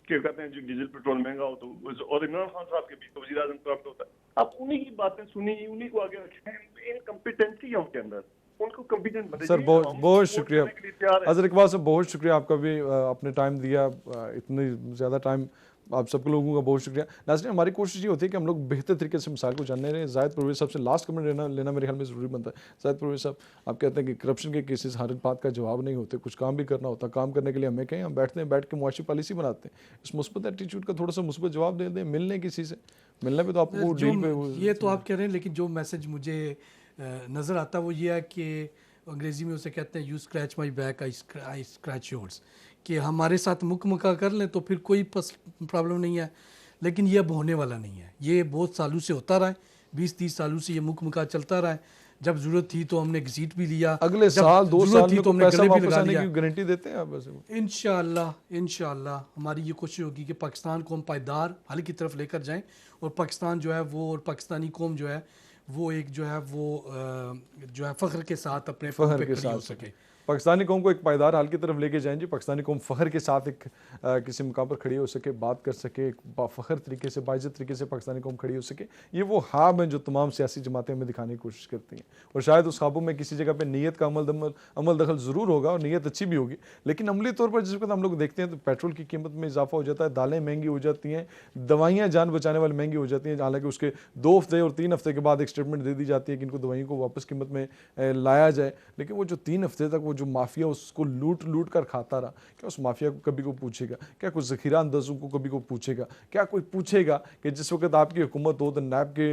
Speaker 5: कि कहते हैं जो डीजल पेट्रोल महंगा हो तो, और इमरान खान साहब के भी तो वजीर आजम प्राप्त होता है, आप उन्हीं की बातें सुनी, उन्हीं को आगे रखें। इनकम्पिटेंसी है उनके अंदर, उनको कम्पिटेंट बने।
Speaker 1: सर बहुत शुक्रिया अजहर इकबाल साहब, बहुत शुक्रिया आपका भी आपने टाइम दिया, इतनी ज़्यादा टाइम आप सब लोगों का बहुत शुक्रिया। नाज़रीन, हमारी कोशिश ये होती है कि हम लोग बेहतर तरीके से मिसाल को जानने रहे। जाहिद परवेज़ साहब से लास्ट कमेंट लेना मेरे ख्याल में ज़रूरी बनता है। जाहिद परवेज़ साहब, आप कहते हैं कि करप्शन के केसेस हर बात का जवाब नहीं होते, कुछ काम भी करना होता, काम करने के लिए हमें कहें, हम बैठते हैं, बैठ के मुआशी पॉलिसी बनाते हैं। इस मुस्बत एटीट्यूड का थोड़ा सा मुस्बत जवाब दे दें, मिलने किसी से मिलने पर तो आपको डील पे
Speaker 3: ये तो आप कह रहे हैं, लेकिन जो मैसेज मुझे नज़र आता है वो ये है कि अंग्रेज़ी में उसे कहते हैं you scratch my back I scratch yours, कि हमारे साथ मुकमका कर लें तो फिर कोई प्रॉब्लम नहीं है, लेकिन ये अब होने वाला नहीं है। ये बहुत सालों से होता रहा है, 20-30 सालों से ये मुकमका चलता रहा है। जब ज़रूरत थी तो हमने घसीट भी लिया,
Speaker 1: अगले साल 2 साल में
Speaker 3: तो हमने
Speaker 1: पैसा
Speaker 3: गले भी
Speaker 1: वापस
Speaker 3: लगा
Speaker 1: आने
Speaker 3: लिया।
Speaker 1: की गारंटी देते हैं आप? वैसे
Speaker 3: इंशाअल्लाह हमारी ये कोशिश होगी कि पाकिस्तान को हम पायदार हल की तरफ लेकर जाएं और पाकिस्तान जो है वो, और पाकिस्तानी कौम जो है वो एक जो है वो जो है फ़ख्र के साथ अपने
Speaker 1: फ़ख्र
Speaker 3: पे
Speaker 1: के
Speaker 3: खड़ी हो
Speaker 1: साथ
Speaker 3: सके।
Speaker 1: पाकिस्तानी कौम को एक पायदार हाल की तरफ लेके जाएं जी। पाकिस्तानी कौम फ़ख्र के साथ एक किसी मुकाम पर खड़ी हो सके, बात कर सके, एक फ़ख्र तरीके से, बाइज़्ज़त तरीके से पाकिस्तानी कौम खड़ी हो सके। ये वो ख्वाब हैं जो तमाम सियासी जमातें हमें दिखाने की कोशिश करती हैं, और शायद उस ख्वाबों में किसी जगह पे नीयत का अमल दखल ज़रूर होगा और नीयत अच्छी भी होगी, लेकिन अमली तौर पर जिस वक्त हम लोग देखते हैं तो पेट्रोल की कीमत में इजाफा हो जाता है, दालें महंगी हो जाती हैं, दवाइयाँ जान बचाने वाली महंगी हो जाती हैं। हालांकि उसके 2 हफ्ते और 3 हफ्ते के बाद एक स्टेटमेंट दे दी जाती है कि इनको दवाइयों को वापस कीमत में लाया जाए, लेकिन वो जो 3 हफ्ते तक वो जो माफिया उसको लूट लूट कर खाता रहा, क्या उस माफिया को कभी को पूछेगा? क्या कुछ ज़ख़ीरा अंदाज़ों को कभी को पूछेगा? क्या कोई पूछेगा कि जिस वक्त आपकी हुकूमत हो तो नैब के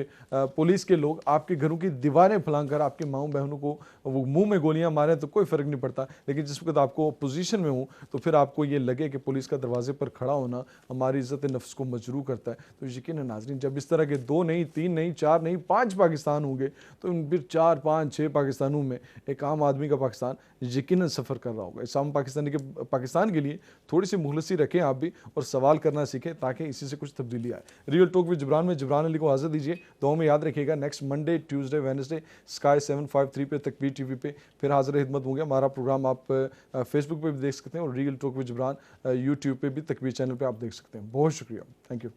Speaker 1: पुलिस के लोग आपके घरों की दीवारें फलांग कर आपके माओ बहनों को वो मुंह में गोलियां मारें तो कोई फ़र्क नहीं पड़ता, लेकिन जिस वक्त आपको पोजीशन में हो तो फिर आपको ये लगे कि पुलिस का दरवाजे पर खड़ा होना हमारी इज़्ज़त नफ्स को मजरूह करता है। तो यकीन नाज़रीन, जब इस तरह के 2 नहीं, 3 नहीं, 4 नहीं, 5 पाकिस्तान होंगे तो फिर 4, 5, 6 पाकिस्तानों में एक आम आदमी का पाकिस्तान यकीनन सफ़र कर रहा होगा। इस आम पाकिस्तान के लिए थोड़ी सी मुखलसी रखें आप भी, और सवाल करना सीखें ताकि इसी से कुछ तब्दीली आए। रियल टॉक विद जबरान में जबरान अली को हाजिर दीजिए। दुआ में याद रखिएगा, next Monday, Tuesday, Wednesday sky 753 पे, तकबीर टीवी पे फिर हाजिर खिदमत होंगे। हमारा प्रोग्राम आप फेसबुक पे भी देख सकते हैं और real talk with Jibran YouTube पे भी, तकबीर चैनल पे आप देख सकते हैं। बहुत शुक्रिया, थैंक यू।